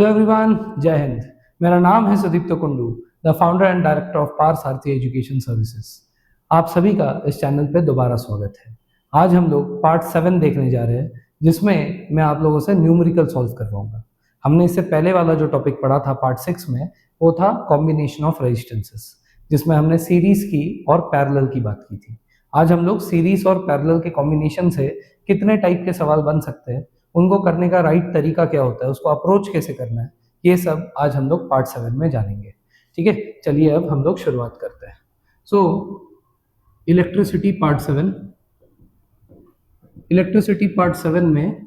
Hello everyone, जय हिंद। मेरा नाम है Sudipta Kundu, the founder and director of Paras Aarti Education Services. आप सभी का इस चैनल पे दोबारा स्वागत है। आज हम लोग पार्ट 7 देखने जा रहे हैं, जिसमें मैं आप लोगों से न्यूमेरिकल सॉल्व करवाऊंगा। हमने इससे पहले वाला जो टॉपिक पढ़ा था पार्ट 6 में, वो था कॉम्बिनेशन ऑफ रेजिस्टेंसेस, जिसमें हमने सीरीज की और पैरेलल की बात की थी। आज हम लोग सीरीज और पैरेलल के कॉम्बिनेशन से कितने टाइप के सवाल बन सकते हैं, उनको करने का राइट तरीका क्या होता है, उसको अप्रोच कैसे करना है, ये सब आज हम लोग पार्ट 7 में जानेंगे। ठीक है, चलिए अब हम लोग शुरुआत करते हैं। So electricity part 7। Electricity part 7 में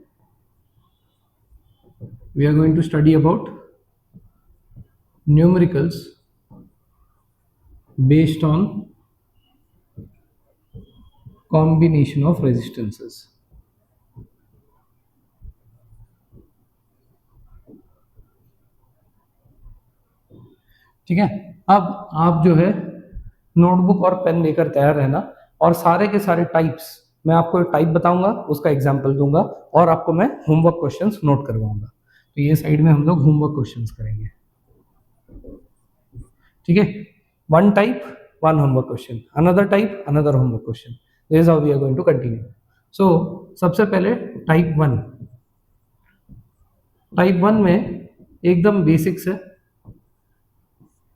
we are going to study about numericals based on combination of resistances. ठीक है, अब आप जो है नोटबुक और पेन लेकर तैयार रहना, और सारे के सारे टाइप्स मैं आपको टाइप बताऊंगा, उसका एग्जाम्पल दूंगा और आपको मैं होमवर्क क्वेश्चंस नोट करवाऊंगा। तो ये साइड में हम लोग होमवर्क क्वेश्चंस करेंगे। ठीक है, one type one homework question, another type another homework question, this is how we are going to continue. So सबसे पहले टाइप 1। टाइप 1 में एकदम बेसिक्स है,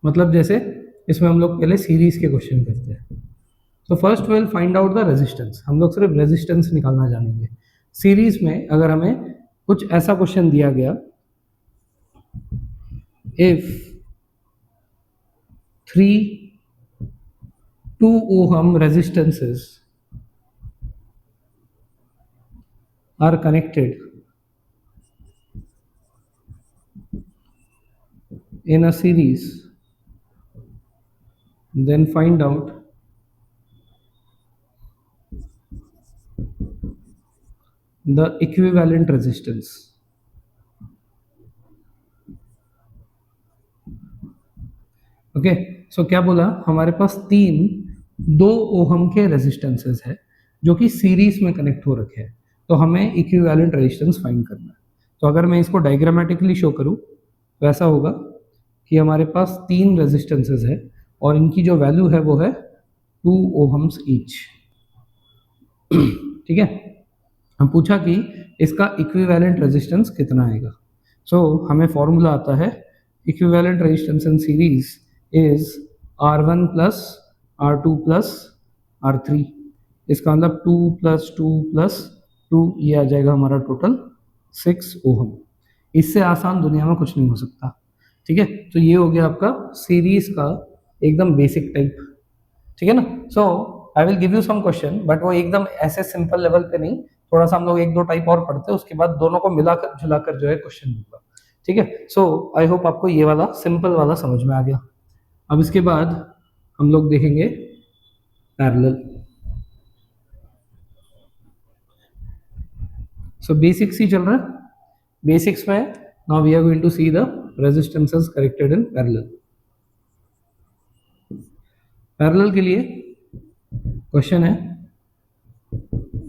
मतलब जैसे इसमें हम लोग पहले सीरीज के क्वेश्चन करते हैं। तो first will find out the resistance, हम लोग सिर्फ रेजिस्टेंस निकालना जानेंगे। सीरीज में अगर हमें कुछ ऐसा क्वेश्चन दिया गया, if 3 2 ohm resistances are connected in a series, then find out the equivalent resistance। Okay, so क्या बोला, हमारे पास 2 ओहम के रेजिस्टेंसेस है जो कि सीरीज में कनेक्ट हो रखे हैं, तो हमें इक्विवेलेंट रेजिस्टेंस फाइंड करना है। तो अगर मैं इसको डायग्रामेटिकली शो करूं तो ऐसा होगा कि हमारे पास 3 रेजिस्टेंसेस है और इनकी जो वैल्यू है वो है 2 ओहम्स ईच। ठीक है, हम पूछा कि इसका इक्विवेलेंट रेजिस्टेंस कितना आएगा। सो हमें फॉर्मूला आता है, equivalent resistance in series is R1 plus R2 plus R3। इसका मतलब 2 प्लस 2 प्लस 2, ये आ जाएगा हमारा टोटल 6 ओहम। इससे आसान दुनिया में कुछ नहीं हो सकता। ठीक है, तो ये हो गया आपका सीरीज का एकदम बेसिक टाइप। ठीक है ना। So I will give you some question, but वो एकदम ऐसे सिंपल लेवल पे नहीं, थोड़ा सा हम लोग 1-2 टाइप और पढ़ते हैं, उसके बाद दोनों को मिलाकर झुलाकर जो है क्वेश्चन दूंगा। ठीक है, सो आई होप आपको ये वाला सिंपल वाला समझ में आ गया। अब इसके बाद हम लोग देखेंगे पैरेलल। सो बेसिक्स ही चल रहा है, बेसिक्स में now we are going to see the resistances connected in parallel. Parallel के लिए क्वेश्चन है,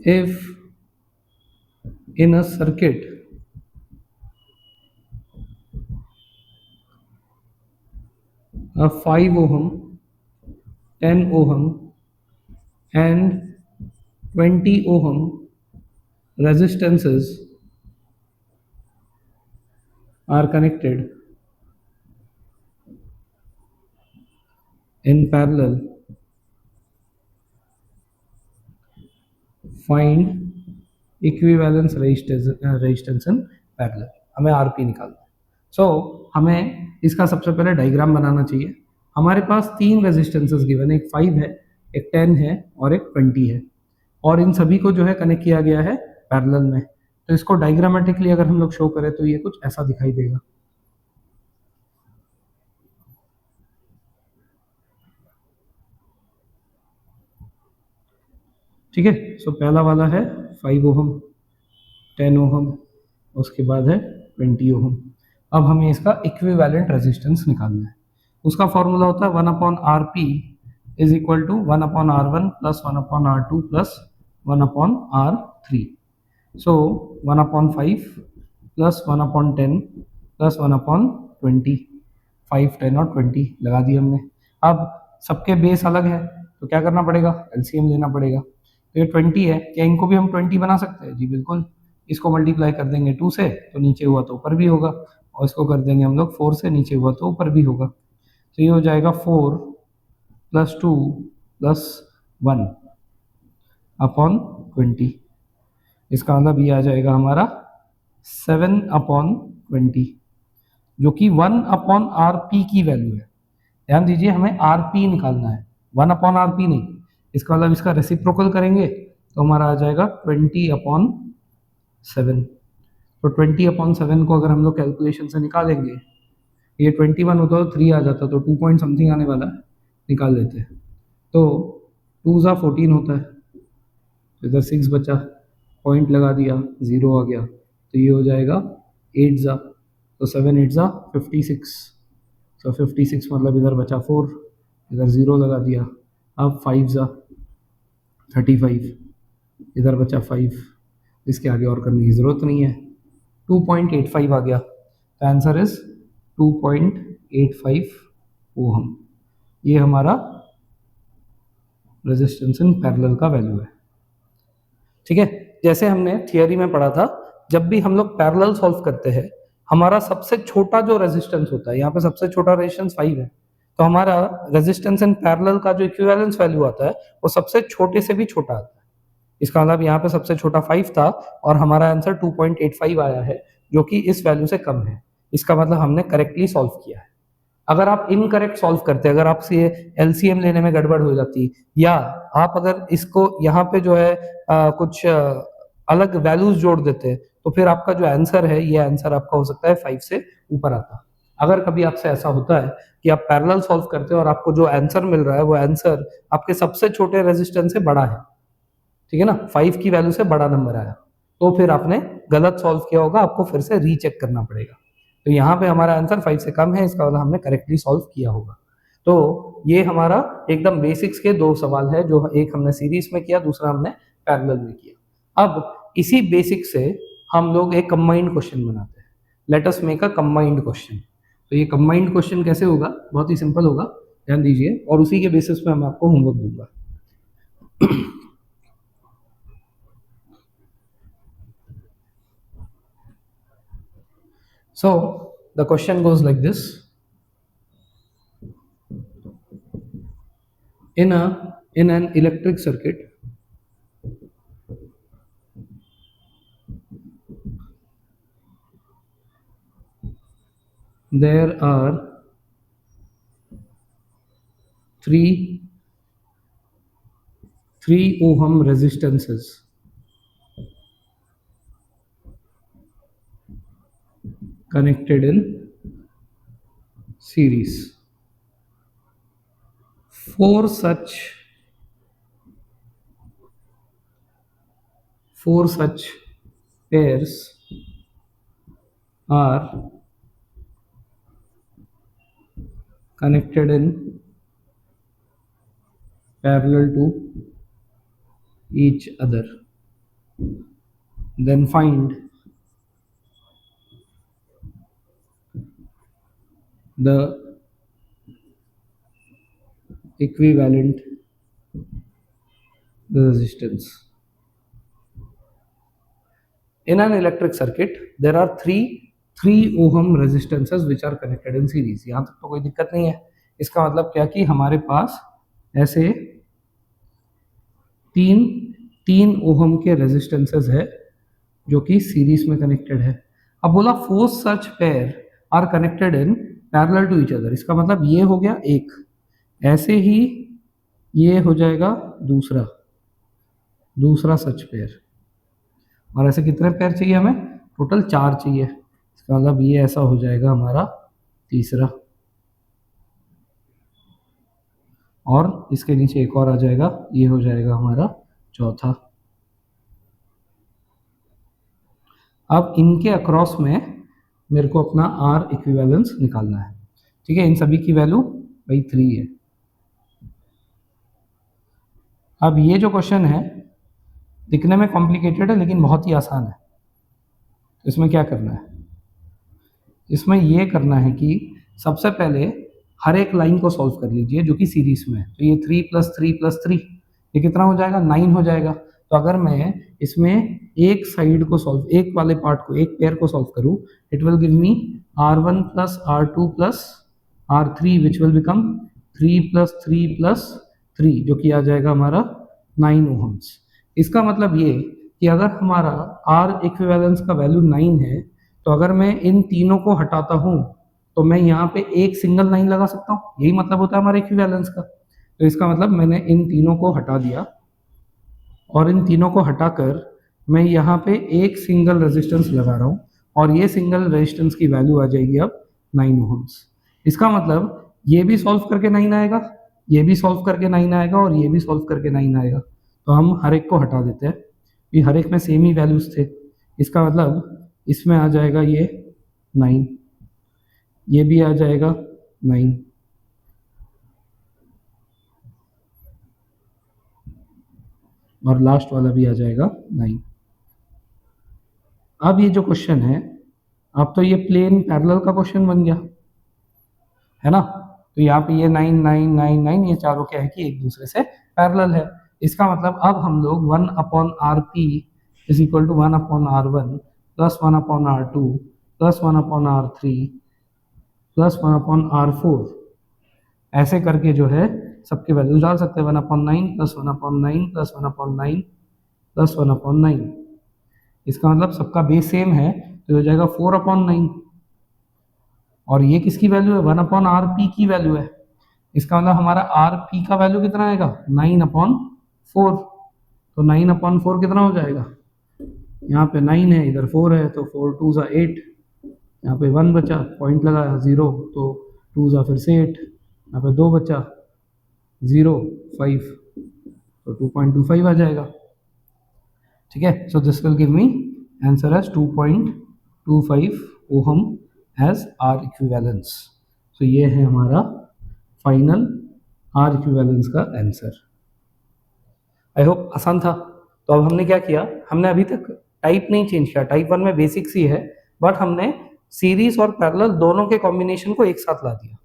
if in a circuit a 5 ohm, 10 ohm and 20 ohm resistances are connected in parallel, find equivalence resistance in parallel. हमें RP निकालना है। सो हमें इसका सबसे पहले डायग्राम बनाना चाहिए। हमारे पास 3 रेजिस्टेंसेस गिवन है, एक 5 है, एक 10 है और एक 20 है, और इन सभी को जो है कनेक्ट किया गया है पैरेलल में। तो इसको डायग्रामेटिकली अगर हम लोग शो करें तो ये कुछ ऐसा दिखाई देगा। ठीक है, सो पहला वाला है 5 ओहम, 10 ओहम, उसके बाद है 20 ओहम। अब हमें इसका इक्विवेलेंट रेजिस्टेंस निकालना है। उसका फॉर्मूला होता है 1/RP is equal to 1/R1 plus 1/R2 plus 1/R3। So 1/5 plus 1/10 plus 1/20, 5, 10 और 20 लगा दिए हमने। अब सबके बेस अलग है तो क्या करना पड़ेगा, एलसीएम लेना पड़ेगा। तो ये 20 है, क्या इनको भी हम 20 बना सकते हैं? जी बिल्कुल। इसको मल्टीप्लाई कर देंगे 2 से तो नीचे हुआ तो ऊपर भी होगा, और इसको कर देंगे हम लोग 4 से, नीचे हुआ तो ऊपर भी होगा। तो ये हो जाएगा 4 + 2 + 1 अपॉन 20। इसका मतलब ये आ जाएगा हमारा 7/20, जो कि 1/RP की वैल्यू है। ध्यान दीजिए, हमें RP निकालना है, 1/RP नहीं। इसका मतलब इसका रेसिप्रोकल करेंगे तो हमारा आ जाएगा 20/7। तो 20/7 को अगर हम लोग कैलकुलेशन से निकालेंगे, ये 21 होता तो 3 आ जाता, तो 2 पॉइंट समथिंग आने वाला है, निकाल लेते हैं। तो 2 × 14 होता है, इधर 6 बचा, पॉइंट लगा दिया, 0 आ गया, तो ये हो जाएगा 8 ज़ा, तो 7 8 ज़ा 56, तो 56 मतलब इधर बचा 4, इधर 0 लगा दिया। अब 5 ज़ा 35, इधर बचा 5, इसके आगे और करने की ज़रूरत नहीं है। 2.85 आ गया, तो आंसर इज 2.85 ओहम। ये हमारा रेजिस्टेंस इन पैरेलल का वैल्यू है। ठीक है, जैसे हमने थियरी में पढ़ा था, जब भी हम लोग पैरेलल सॉल्व करते हैं, हमारा सबसे छोटा जो रेजिस्टेंस होता है, यहाँ पे सबसे छोटा रेजिस्टेंस 5 है, तो हमारा रेजिस्टेंस इन पैरेलल का जो इक्विवेलेंस वैल्यू आता है वो सबसे छोटे से भी छोटा आता है। इसका मतलब यहाँ पे सबसे छोटा 5 था और हमारा आंसर 2.85 आया है, जो कि इस वैल्यू से कम है। इसका मतलब हमने करेक्टली सॉल्व किया है। अगर आप इनकरेक्ट सॉल्व करते, अगर आपसे एलसीएम लेने में गड़बड़ हो जाती, या आप अगर इसको यहाँ पे जो है कुछ अलग वैल्यूज जोड़ देते, तो फिर आपका जो आंसर है, ये आंसर आपका हो सकता है 5 से ऊपर आता। अगर कभी आपसे ऐसा होता है कि आप पैरेलल सॉल्व करते हो और आपको जो आंसर मिल रहा है वो आंसर आपके सबसे छोटे रेजिस्टेंस से बड़ा है, ठीक है ना, 5 की वैल्यू से बड़ा नंबर आया, तो फिर आपने गलत सॉल्व किया होगा, आपको फिर से रीचेक करना पड़ेगा। तो यहाँ पे हमारा आंसर 5 से कम है, इसका मतलब हमने करेक्टली सॉल्व किया होगा। तो ये हमारा एकदम बेसिक्स के 2 सवाल है, जो एक हमने सीरीज में किया, दूसरा हमने पैरेलल में किया। अब इसी बेसिक से हम लोग एक कंबाइंड क्वेश्चन बनाते हैं। Let us make a combined question. तो ये कंबाइंड क्वेश्चन कैसे होगा, बहुत ही सिंपल होगा, ध्यान दीजिए, और उसी के बेसिस पे मैं आपको होमवर्क दूंगा। So the question goes like this: in an electric circuit, there are three ohm resistances connected in series. Four such pairs are connected in parallel to each other. Then find the equivalent resistance. In an electric circuit, there are three ohm resistances which are connected in series. यहाँ तक तो कोई दिक्कत नहीं है। इसका मतलब क्या कि हमारे पास ऐसे तीन ओहम के रेजिस्टेंसेस है जो कि सीरीज में कनेक्टेड है। अब बोला 4 such pair are connected in parallel to each other, इसका मतलब ये हो गया एक, ऐसे ही ये हो जाएगा दूसरा सच पेयर, और ऐसे कितने पेयर चाहिए हमें, टोटल 4 चाहिए। इसका मतलब ये ऐसा हो जाएगा हमारा तीसरा, और इसके नीचे एक और आ जाएगा, ये हो जाएगा हमारा चौथा। अब इनके अक्रॉस में मेरे को अपना आर इक्विवेलेंस निकालना है। ठीक है, इन सभी की वैल्यू भाई 3 है। अब ये जो क्वेश्चन है दिखने में कॉम्प्लिकेटेड है लेकिन बहुत ही आसान है। इसमें क्या करना है, इसमें ये करना है कि सबसे पहले हर एक लाइन को सॉल्व कर लीजिए जो कि सीरीज में है। तो ये 3 + 3 + 3 ये कितना हो जाएगा, 9 हो जाएगा। तो अगर मैं इसमें एक साइड को सॉल्व, एक वाले पार्ट को, एक पेयर को सॉल्व करूं, it will give me R1 + R2 + R3 which will become 3 + 3 + 3 जो कि आ जाएगा हमारा 9 ओहम्स। इसका मतलब ये कि अगर हमारा R इक्विवेलेंस का वैल्यू 9 है, तो अगर मैं इन तीनों को हटाता हूं तो मैं यहाँ पे एक सिंगल लाइन लगा सकता हूँ। यही मतलब होता है हमारे इक्विवेलेंस का। तो इसका मतलब मैंने इन तीनों को हटा दिया और इन तीनों को हटाकर मैं यहाँ पे एक सिंगल रेजिस्टेंस लगा रहा हूँ और ये सिंगल रेजिस्टेंस की वैल्यू आ जाएगी अब 9 ओहम्स। इसका मतलब ये भी सॉल्व करके 9 आएगा, ये भी सॉल्व करके 9 आएगा और ये भी सॉल्व करके 9 आएगा। तो हम हर एक को हटा देते हैं, ये हर एक में सेम ही वैल्यूज थे। इसका मतलब इसमें आ जाएगा ये 9, ये भी आ जाएगा 9, और लास्ट वाला भी आ जाएगा 9। अब ये जो क्वेश्चन है, अब तो ये प्लेन पैरेलल का क्वेश्चन बन गया है ना। तो यहाँ पे ये 9 9 9 9 ये चारों क्या है कि एक दूसरे से पैरेलल है। इसका मतलब अब हम लोग 1/RP is equal to 1/R1 plus 1/R2 plus 1/R3 plus 1/R4 ऐसे करके जो है सबके वैल्यूज डाल सकते हैं। 1/9 प्लस 1/9 प्लस 1/9 प्लस 1/9। इसका मतलब सबका बेस सेम है तो हो जाएगा 4/9। और ये किसकी वैल्यू है, 1/RP की वैल्यू है। इसका मतलब हमारा RP का वैल्यू कितना आएगा, 9/4। तो 9/4 कितना हो जाएगा, यहाँ पे 9 है, इधर 4 है, तो 4 2 ज़ा 8, यहाँ पे 1 बचा, पॉइंट लगाया 0, तो 2 ज़ा फिर से 8, यहाँ पे 2 बचा, 0 5, तो 2.25 आ जाएगा। ठीक है, so this will give me answer as 2.25 ohm as R equivalence. तो ये है हमारा फाइनल आर इक्विवेलेंस का आंसर। आई होप आसान था। तो अब हमने क्या किया, हमने अभी तक टाइप नहीं चेंज किया, टाइप 1 में बेसिक्स ही है, बट हमने सीरीज और पैरेलल दोनों के कॉम्बिनेशन को एक साथ ला दिया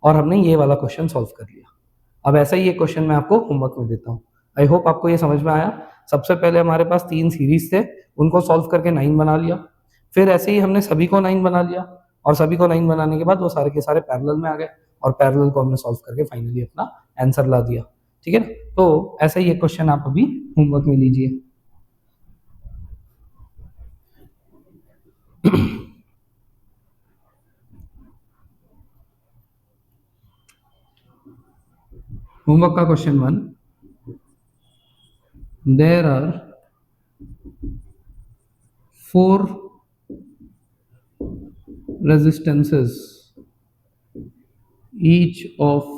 और हमने ये वाला क्वेश्चन सॉल्व कर लिया। अब ऐसा ही एक क्वेश्चन मैं आपको होमवर्क में देता हूँ। आई होप आपको ये समझ में आया। सबसे पहले हमारे पास 3 सीरीज थे, उनको सॉल्व करके 9 बना लिया। फिर ऐसे ही हमने सभी को 9 बना लिया और सभी को 9 बनाने के बाद वो सारे के सारे पैरेलल में आ गए और पैरेलल को हमने सॉल्व करके फाइनली अपना आंसर ला दिया। ठीक है ना, तो ऐसा ही एक क्वेश्चन आप अभी होमवर्क में लीजिए। होमवर्क का question 1, there are 4 resistances each of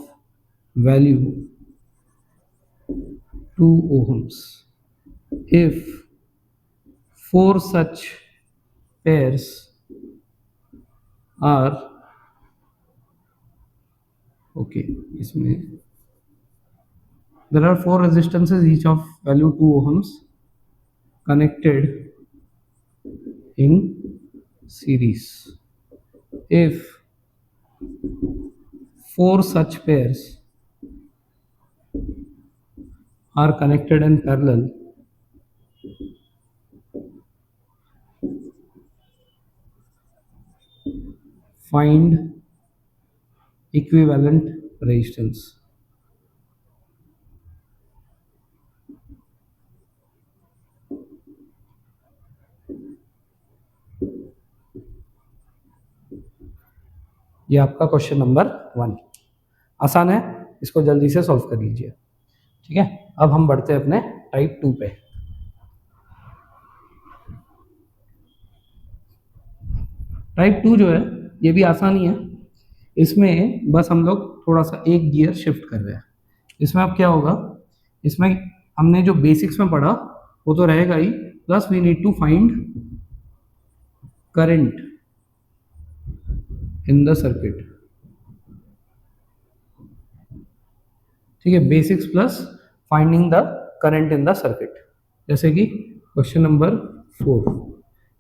value 2 ohms. If 4 such pairs are okay, इसमें there are 4 resistances each of value 2 ohms connected in series. If 4 such pairs are connected in parallel, find equivalent resistance. ये आपका question number 1 आसान है, इसको जल्दी से solve कर लीजिए। ठीक है, अब हम बढ़ते हैं अपने टाइप 2 पे। टाइप 2 जो है ये भी आसान ही है। इसमें बस हम लोग थोड़ा सा एक गियर शिफ्ट कर रहे हैं। इसमें अब क्या होगा, इसमें हमने जो बेसिक्स में पढ़ा वो तो रहेगा ही, plus we need to find current in the circuit. ठीक है, basics plus finding the current in the circuit. जैसे कि क्वेश्चन नंबर 4,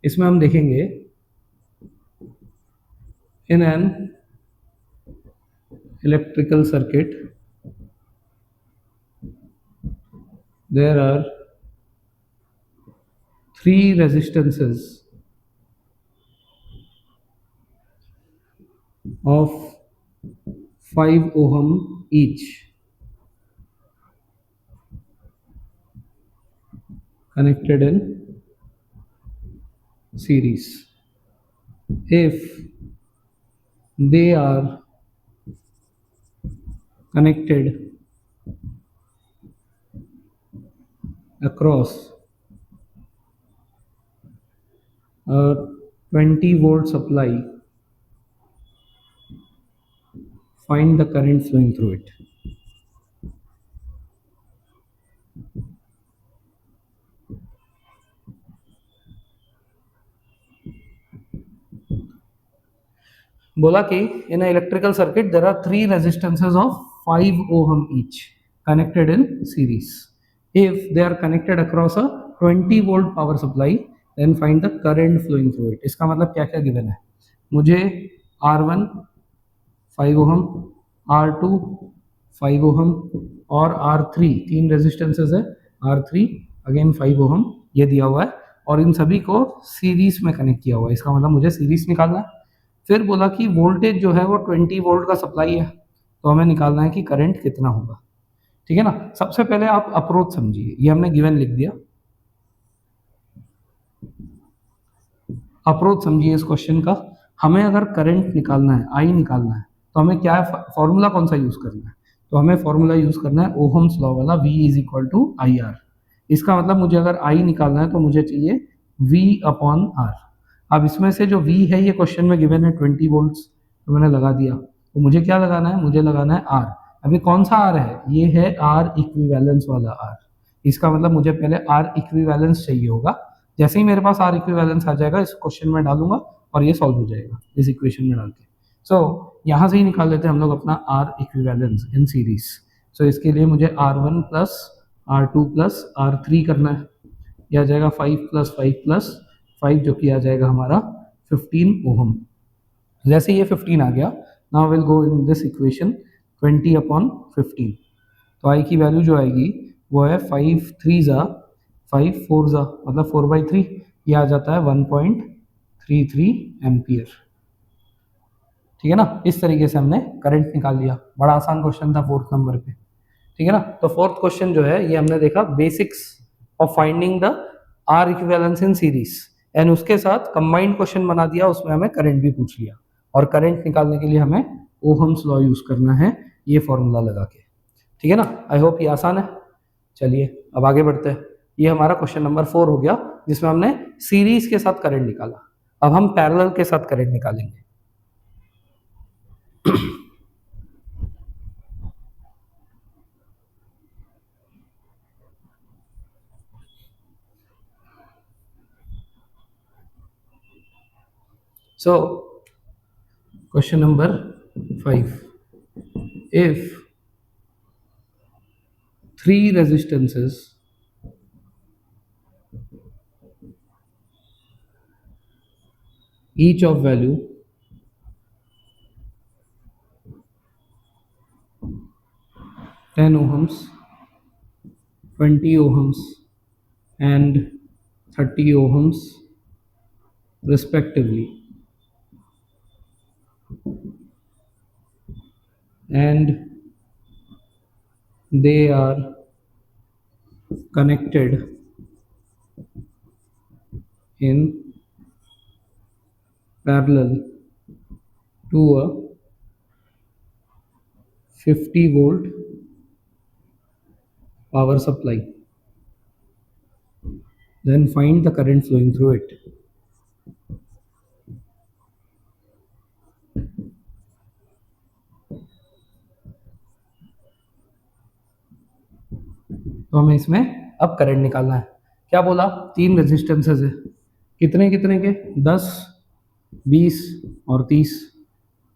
इसमें हम देखेंगे in an electrical circuit there are three resistances of 5 ohm each connected in series. If they are connected across a 20-volt supply, find the current flowing through it. बोला कि in an electrical circuit there are three resistances of 5 ohm each connected in series. If they are connected across a 20 volt power supply, then find the current flowing through it. इसका मतलब क्या क्या given है? मुझे R1 5 ohm, R2 5 ohm और R3 तीन resistances है, R3 again 5 ohm ये दिया हुआ है और इन सभी को सीरीज में कनेक्ट किया हुआ है. इसका मतलब मुझे सीरीज निकालना है. फिर बोला कि वोल्टेज जो है वो 20 वोल्ट का सप्लाई है, तो हमें निकालना है कि करंट कितना होगा. ठीक है ना. सबसे पहले आप अप्रोच समझिए. ये हमने गिवन लिख दिया. अप्रोच समझिए इस क्वेश्चन का. हमें अगर करंट निकालना है, आई निकालना है, तो हमें क्या है, फॉर्मूला कौन सा यूज करना है? तो हमें फॉर्मूला यूज करना है ओहम्स लॉ वाला, V is equal to I R. इसका मतलब मुझे अगर आई निकालना है तो मुझे चाहिए V अपॉन आर. अब इसमें से जो V है ये क्वेश्चन में गिवन है 20 वोल्ट्स, तो मैंने लगा दिया. तो मुझे क्या लगाना है? मुझे लगाना है R. अभी कौन सा R है? ये है R इक्विवेलेंस वाला R. इसका मतलब मुझे पहले R इक्विवेलेंस चाहिए होगा. जैसे ही मेरे पास R इक्विवेलेंस आ जाएगा इस क्वेश्चन में डालूंगा और ये सॉल्व हो जाएगा इस इक्वेशन में डाल के. सो यहाँ से ही निकाल लेते हैं हम लोग अपना R इक्विवेलेंस इन सीरीज. सो इसके लिए मुझे R1 plus R2 plus R3 करना है. यह आ जाएगा 5 प्लस 5 प्लस 5 जो कि आ जाएगा हमारा 15 ओहम. जैसे ये 15 आ गया, now will go in this equation 20 upon 15. तो आई की वैल्यू जो आएगी वो है 5 3 ज़ा 5 4 ज़ा मतलब 4/3. ये आ जाता है 1.33 एम्पियर. ठीक है ना. इस तरीके से हमने करंट निकाल लिया. बड़ा आसान क्वेश्चन था 4th नंबर पे. ठीक है ना. तो 4th क्वेश्चन जो है ये हमने देखा basics of finding the R equivalence in series, and उसके साथ कंबाइंड क्वेश्चन बना दिया. उसमें हमें करंट भी पूछ लिया और करंट निकालने के लिए हमें ओहम्स लॉ यूज करना है ये फॉर्मूला लगा के. ठीक है ना. आई होप ये आसान है. चलिए अब आगे बढ़ते हैं. ये हमारा क्वेश्चन नंबर 4 हो गया जिसमें हमने सीरीज के साथ करंट निकाला. अब हम पैरेलल के साथ करंट निकालेंगे. So, question number 5. If three resistances each of value 10 ohms, 20 ohms and 30 ohms respectively, and they are connected in parallel to a 50 volt power supply, then find the current flowing through it. तो हमें इसमें अब current निकालना है. क्या बोला? तीन resistances है. कितने कितने के? 10, 20 और 30.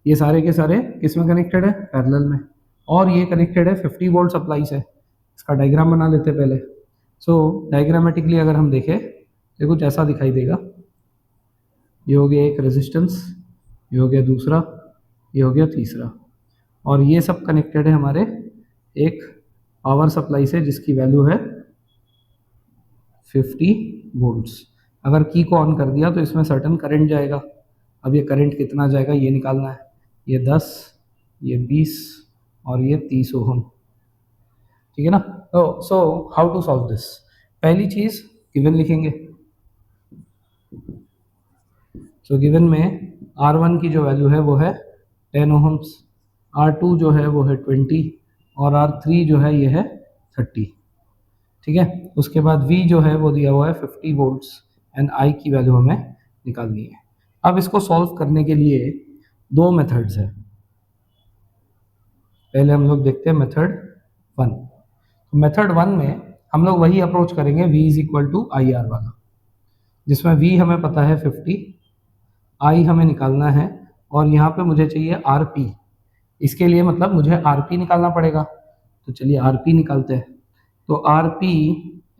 ये सारे के सारे किस में कनेक्टेड है? पैरेलल में. और ये कनेक्टेड है 50 वोल्ट सप्लाई से. इसका डायग्राम बना लेते हैं पहले. सो डायग्रामेटिकली अगर हम देखें तो कुछ ऐसा दिखाई देगा. ये हो गया एक रेजिस्टेंस, ये हो गया दूसरा, ये हो गया तीसरा, और ये सब कनेक्टेड है हमारे एक पावर सप्लाई से जिसकी वैल्यू है 50 वोल्ट्स। अगर की को ऑन कर दिया तो इसमें सर्टन करंट जाएगा। अब ये करंट कितना जाएगा ये निकालना है। ये 10, ये 20 और ये 30 ओहम, ठीक है ना। So how to solve this? पहली चीज गिवन लिखेंगे। सो गिवन में R1 की जो वैल्यू है वो है 10 ओहम्स, R2 जो है वो है 20 और R3 जो है ये है 30, ठीक है। उसके बाद V जो है वो दिया हुआ है 50 वोल्ट्स एंड I की वैल्यू हमें निकालनी है। अब इसको सॉल्व करने के लिए दो मेथड्स है। पहले हम लोग देखते हैं मेथड 1। मेथड 1 में हम लोग वही अप्रोच करेंगे V is equal to I R वाला, जिसमें V हमें पता है 50, I हमें निकालना है और यहाँ पे मुझे चाहिए RP। इसके लिए मतलब मुझे RP निकालना पड़ेगा, तो चलिए RP निकालते हैं। तो RP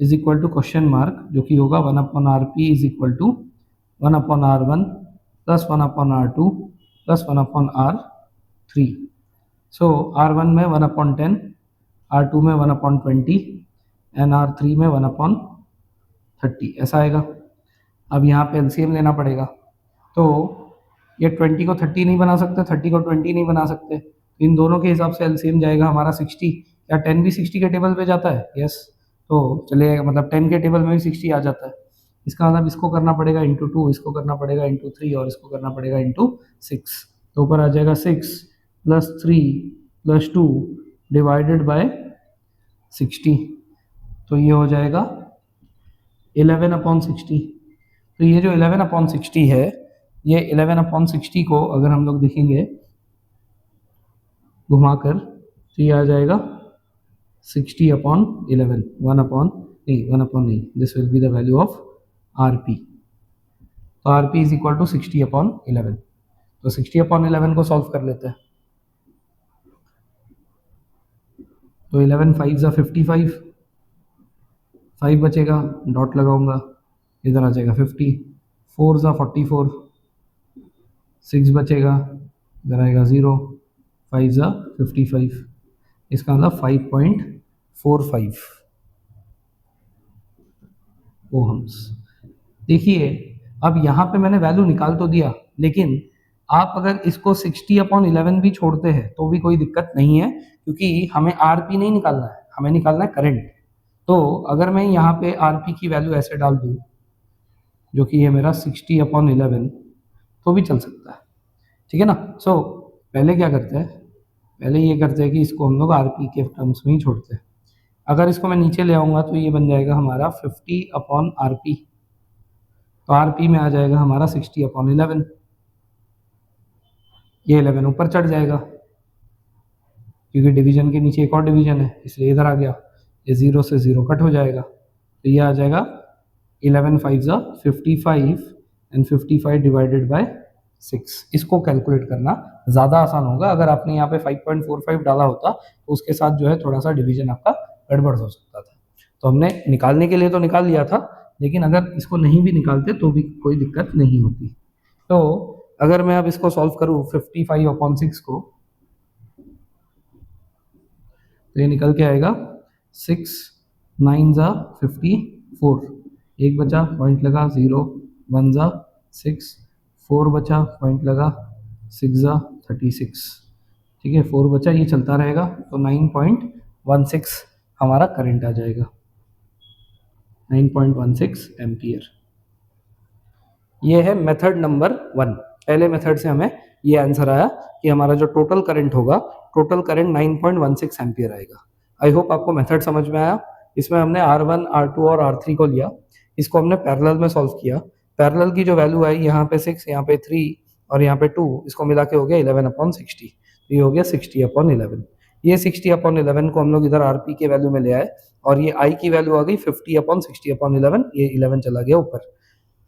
is equal to question mark, जो कि होगा 1/RP is equal to 1/R1 plus 1/R2 plus 1/R3। So R1 में 1/10, R2 में 1/20 एंड R3 में 1/30 ऐसा आएगा। अब यहाँ पे LCM लेना पड़ेगा, तो ये 20 को 30 नहीं बना सकते, 30 को 20 नहीं बना सकते, तो इन दोनों के हिसाब से LCM जाएगा हमारा 60। या 10 भी 60 के टेबल पे जाता है? यस, तो चलिए मतलब 10 के टेबल में भी 60 आ जाता है। इसका मतलब इसको करना पड़ेगा इंटू 2, इसको करना पड़ेगा इंटू 3 और इसको करना पड़ेगा इंटू 6। तो ऊपर आ जाएगा 6 प्लस 3 प्लस 2 डिवाइडेड बाय 60, तो ये हो जाएगा 11/60। तो ये जो 11/60 है, ये 11/60 को अगर हम लोग देखेंगे घुमाकर तो ये आ जाएगा 60/11, 1 नहीं, this will be the value of RP। तो RP इज इक्वल टू 60/11। तो 60/11 को सॉल्व कर लेते हैं। तो 11 5 ज़ा 55, 5 बचेगा, डॉट लगाऊंगा, इधर आ जाएगा 50, 4 ज़ा 44, 6 बचेगा, इधर आएगा 0, 5 ज़ा 55, इसका मतलब 5.45 ओहम्स। देखिए अब यहाँ पे मैंने वैल्यू निकाल तो दिया, लेकिन आप अगर इसको 60/11 भी छोड़ते हैं तो भी कोई दिक्कत नहीं है, क्योंकि हमें RP नहीं निकालना है, हमें निकालना है करंट। तो अगर मैं यहाँ पे RP की वैल्यू ऐसे डाल दूँ, जो कि है मेरा 60/11, तो भी चल सकता है, ठीक है ना। सो पहले क्या करते हैं, पहले ये करते हैं कि इसको हम लोग RP के टर्म्स में ही छोड़ते हैं। अगर इसको मैं नीचे ले आऊँगा तो ये बन जाएगा हमारा 50/RP, तो RP में आ जाएगा हमारा 60/11। ये 11 ऊपर चढ़ जाएगा क्योंकि डिवीजन के नीचे एक और डिवीजन है, इसलिए इधर आ गया। ये 0 से 0 कट हो जाएगा, तो ये आ जाएगा 11 5 ज़ा 55 एंड 55 डिवाइडेड बाय 6। इसको कैलकुलेट करना ज़्यादा आसान होगा। अगर आपने यहाँ पे 5.45 डाला होता तो उसके साथ जो है थोड़ा सा डिवीजन आपका गड़बड़ हो सकता था। तो हमने निकालने के लिए तो निकाल लिया था, लेकिन अगर इसको नहीं भी निकालते तो भी कोई दिक्कत नहीं होती। तो अगर मैं अब इसको सॉल्व करूँ 55/6 को, तो ये निकल के आएगा 6 9 ज़ा 54, एक बचा पॉइंट लगा 0, 1 ज़ा 6, 4 बचा पॉइंट लगा 6 ज़ा 36, ठीक है, 4 बचा, ये चलता रहेगा। तो 9.16 हमारा करंट आ जाएगा, 9.16 एम्पियर। ये है मेथड नंबर 1। पहले मेथड से हमें ये आंसर आया कि हमारा जो टोटल करंट होगा, टोटल करंट 9.16 एम्पियर आएगा। आई होप आपको मेथड समझ में आया। इसमें हमने R1, R2 और R3 को लिया, इसको हमने पैरेलल में सॉल्व किया। पैरेलल की जो वैल्यू आई यहाँ पे 6, यहाँ पे 3 और यहाँ पे 2, इसको मिला के हो गया 11/60। ये हो गया 60/11। ये 60/11 को हम लोग इधर RP के वैल्यू में ले आए और ये I की वैल्यू आ गई 50/60/11। ये 11 चला गया ऊपर,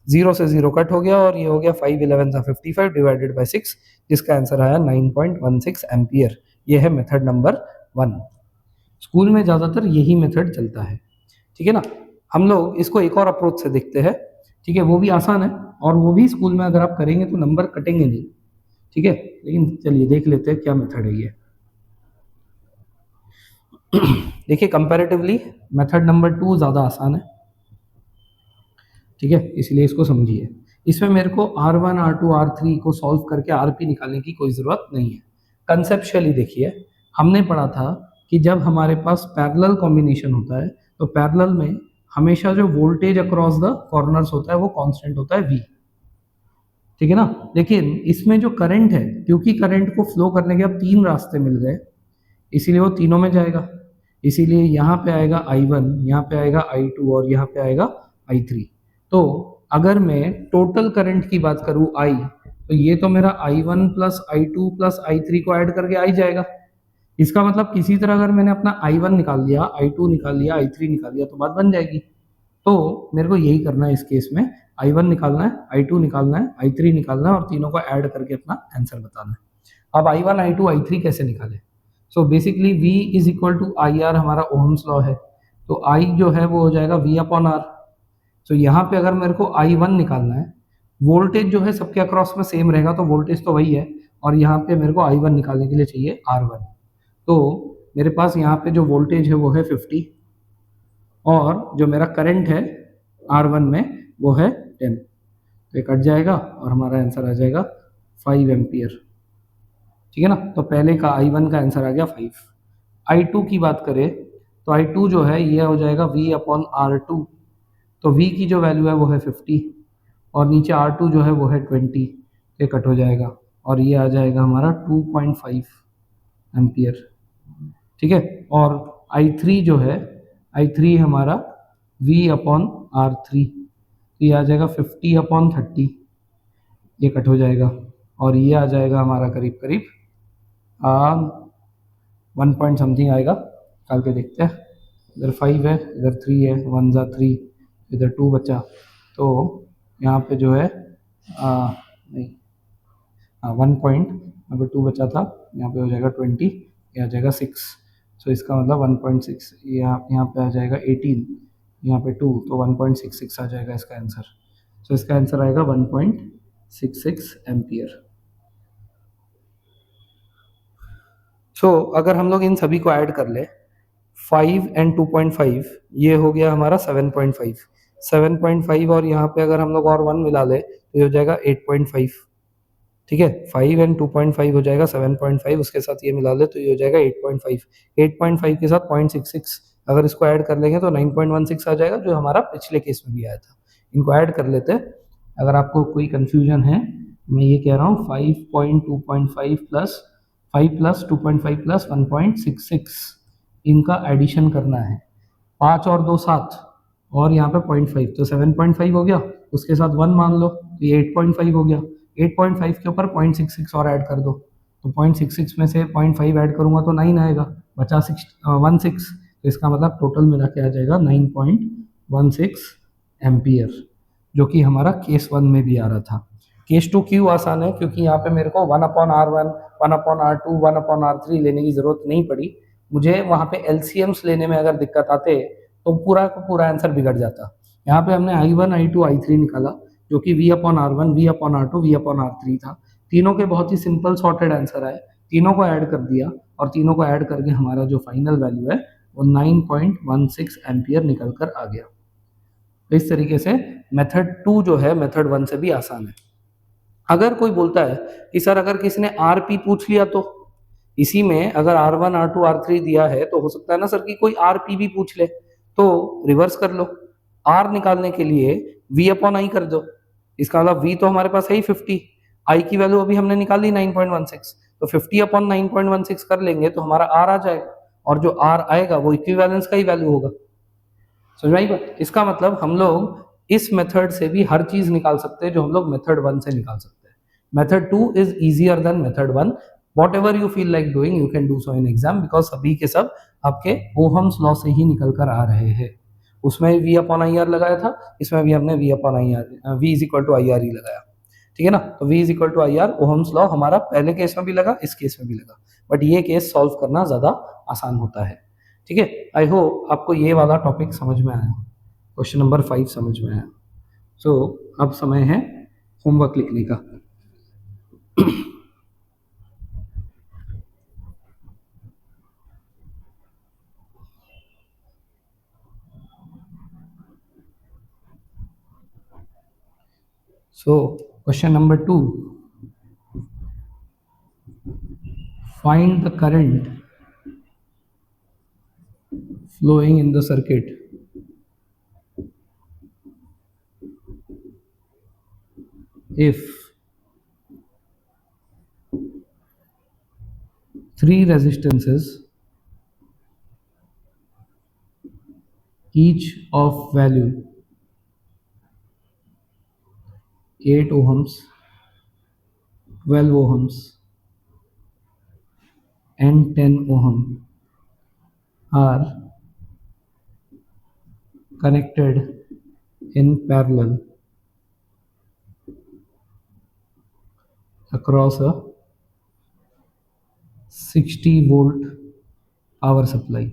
0 से 0 कट हो गया और ये हो गया 5 11 55 डिवाइडेड बाय 6, जिसका आंसर आया 9.16 एम्पियर। ये है मेथड नंबर 1। स्कूल में ज़्यादातर यही मेथड चलता है, ठीक है ना। हम लोग इसको एक और अप्रोच से देखते हैं, ठीक है, वो भी आसान है और वो भी स्कूल में अगर आप करेंगे तो नंबर कटेंगे नहीं। ठीक है, लेकिन चलिए देख लेते हैं क्या मेथड है ये। देखिए कंपैरेटिवली मेथड नंबर 2 ज़्यादा आसान है, ठीक है, इसलिए इसको समझिए। इसमें मेरे को R1 R2 R3 को सॉल्व करके RP निकालने की कोई ज़रूरत नहीं है। कंसेप्चुअली देखिए, हमने पढ़ा था कि जब हमारे पास पैरेलल कॉम्बिनेशन होता है तो पैरेलल में हमेशा जो वोल्टेज अक्रॉस द कॉर्नर्स होता है वो कांस्टेंट होता है V, ठीक है ना। लेकिन इसमें जो करंट है, क्योंकि करंट को फ्लो करने के अब 3 रास्ते मिल गए, इसीलिए वो तीनों में जाएगा। इसीलिए यहाँ पे आएगा I1, यहाँ पे आएगा I2 और यहाँ पे आएगा I3। तो अगर मैं टोटल करंट की बात करूँ I, तो ये तो मेरा I1 plus I2 plus I3 को ऐड करके आ ही जाएगा। इसका मतलब किसी तरह अगर मैंने अपना I1 निकाल लिया, I2 निकाल लिया, I3 निकाल लिया तो बात बन जाएगी। तो मेरे को यही करना है इस केस में, I1 निकालना है, I2 निकालना है, I3 निकालना है और तीनों को ऐड करके अपना आंसर बताना है। अब I1 I2 I3 कैसे निकाले? So basically V is equal to IR हमारा ओहम्स लॉ है, तो I जो है वो हो जाएगा V अपॉन R। तो यहाँ पे अगर मेरे को I1 निकालना है, वोल्टेज जो है सबके अक्रॉस में सेम रहेगा तो वोल्टेज तो वही है, और यहाँ पे मेरे को I1 निकालने के लिए चाहिए R1। तो मेरे पास यहाँ पे जो वोल्टेज है वो है 50 और जो मेरा करंट है R1 में वो है 10, तो ये कट जाएगा और हमारा आंसर आ जाएगा 5 एम्पियर, ठीक है ना। तो पहले का I1 का आंसर आ गया 5। I2 की बात करें तो I2 जो है ये हो जाएगा V अपॉन R2, तो V की जो वैल्यू है वो है 50 और नीचे R2 जो है वो है 20, ये कट हो जाएगा और ये आ जाएगा हमारा 2.5 एम्पियर, ठीक है। और I3 जो है, I3 हमारा V अपॉन R3, तो ये आ जाएगा 50 अपॉन 30, ये कट हो जाएगा और ये आ जाएगा हमारा करीब करीब 1 पॉइंट समथिंग आएगा, निकाल के देखते हैं। इधर 5 है, इधर 3 है, 1 जा 3, इधर 2 बचा, तो यहाँ पे जो है नहीं 1 पॉइंट, यहाँ पे 2 बचा था, यहाँ पे हो जाएगा 20, ये आ जाएगा 6, सो इसका मतलब 1.6, यहाँ पे आ जाएगा 18, यहाँ पे 2, तो 1.66 आ जाएगा इसका आंसर। सो इसका आंसर आएगा 1.66 एम्पियर। सो अगर हम लोग इन सभी को ऐड कर ले, 5 एंड 2.5, ये हो गया हमारा 7.5, 7.5 और यहाँ पे अगर हम लोग और 1 मिला ले तो ये हो जाएगा 8.5, ठीक है। 5 एंड 2.5 हो जाएगा 7.5, उसके साथ ये मिला ले तो ये हो जाएगा 8.5, 8.5 के साथ 0.66, अगर इसको ऐड कर लेंगे तो 9.16 आ जाएगा, जो हमारा पिछले केस में भी आया था। इनको ऐड कर लेते हैं, अगर आपको कोई कंफ्यूजन है मैं ये कह रहा हूँ 5.2.5 प्लस 5 प्लस 2.5 प्लस 1.66, इनका एडिशन करना है। 5 और 2 7 और यहाँ पे 0.5, तो 7.5 हो गया, उसके साथ 1 मान लो तो ये 8.5 हो गया, 8.5 के ऊपर 0.66 और ऐड कर दो, तो 0.66 में से 0.5 ऐड करूँगा तो 9 आएगा, बचा 16, तो इसका मतलब टोटल मिला के आ जाएगा 9.16 एम्पियर, जो कि हमारा केस 1 में भी आ रहा था। केस 2 क्यों आसान है? क्योंकि यहाँ पे मेरे को 1/R1, 1/R2, 1/R3 लेने की ज़रूरत नहीं पड़ी। मुझे वहाँ पे LCMs लेने में अगर दिक्कत आते तो पूरा का पूरा आंसर बिगड़ जाता। यहाँ पे हमने I1, I2, I3 निकाला, जो कि V/R1, V/R2, V/R3 था। तीनों के बहुत ही सिंपल सॉर्टेड आंसर आए, तीनों को ऐड कर दिया और तीनों को ऐड करके हमारा जो फाइनल वैल्यू है वो 9.16 एम्पियर निकल कर आ गया। तो इस तरीके से मेथड 2 जो है मेथड 1 से भी आसान है। अगर कोई बोलता है कि सर अगर किसी ने RP पूछ लिया, तो इसी में अगर R1, R2, R3 दिया है तो हो सकता है ना सर कि कोई RP भी पूछ ले, तो रिवर्स कर लो, R निकालने के लिए V अपॉन I कर दो, इसका मतलब V तो हमारे पास है ही 50, I की वैल्यू अभी हमने निकाली 9.16, तो 50 अपॉन 9.16 कर लेंगे तो हमारा R आ जाएगा, और जो R आएगा वो इक्विवेलेंस का ही वैल्यू होगा। समझ में आई बात? इसका मतलब हम लोग इस मेथड से भी हर चीज निकाल सकते हैं जो हम लोग मेथड 1 से निकाल सकते हैं। Method 2 is easier than method 1। Whatever you feel like doing, you can do so in exam, because सभी के सब आपके ओहम्स लॉ से ही निकल कर आ रहे हैं। उसमें V अपॉन आई आर लगाया था, इसमें भी हमने V upon I R, V is equal to I R ही लगाया, ठीक है ना। तो V is equal to I R Ohm's law हमारा पहले केस में भी लगा, इस केस में भी लगा, बट ये केस सॉल्व करना ज़्यादा आसान होता है, ठीक है। आई होप आपको ये वाला टॉपिक समझ में आया, क्वेश्चन नंबर 5 समझ में आया। सो अब समय है होमवर्क लिखने का। So question number 2, find the current flowing in the circuit if three resistances, each of value 8 ohms, 12 ohms and 10 ohm are connected in parallel across a 60 volt power supply.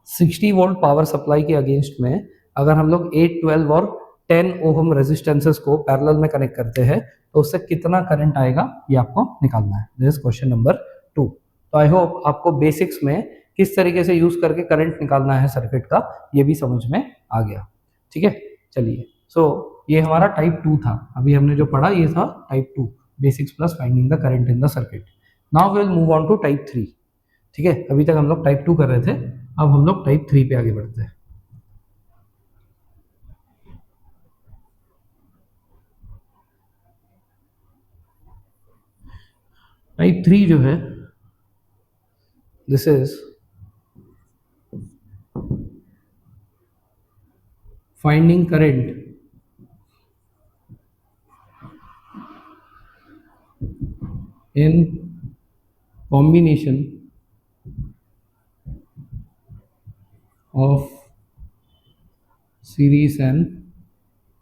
60 volt power supply के against में अगर हम लोग 8, 12 और 10 ohm resistances को parallel में connect करते हैं तो उससे कितना करंट आएगा ये आपको निकालना है. This is question number 2. तो आई होप आपको बेसिक्स में किस तरीके से यूज करके करंट निकालना है सर्किट का ये भी समझ में आ गया. ठीक है, चलिए. सो ये हमारा टाइप 2 था. अभी हमने जो पढ़ा ये था type 2, basics plus finding the current in the circuit. Now we will move on to type 3. ठीक है, अभी तक हम लोग टाइप 2 कर रहे थे, अब हम लोग टाइप 3 पे आगे बढ़ते हैं. टाइप 3 जो है, this is finding current in combination of series and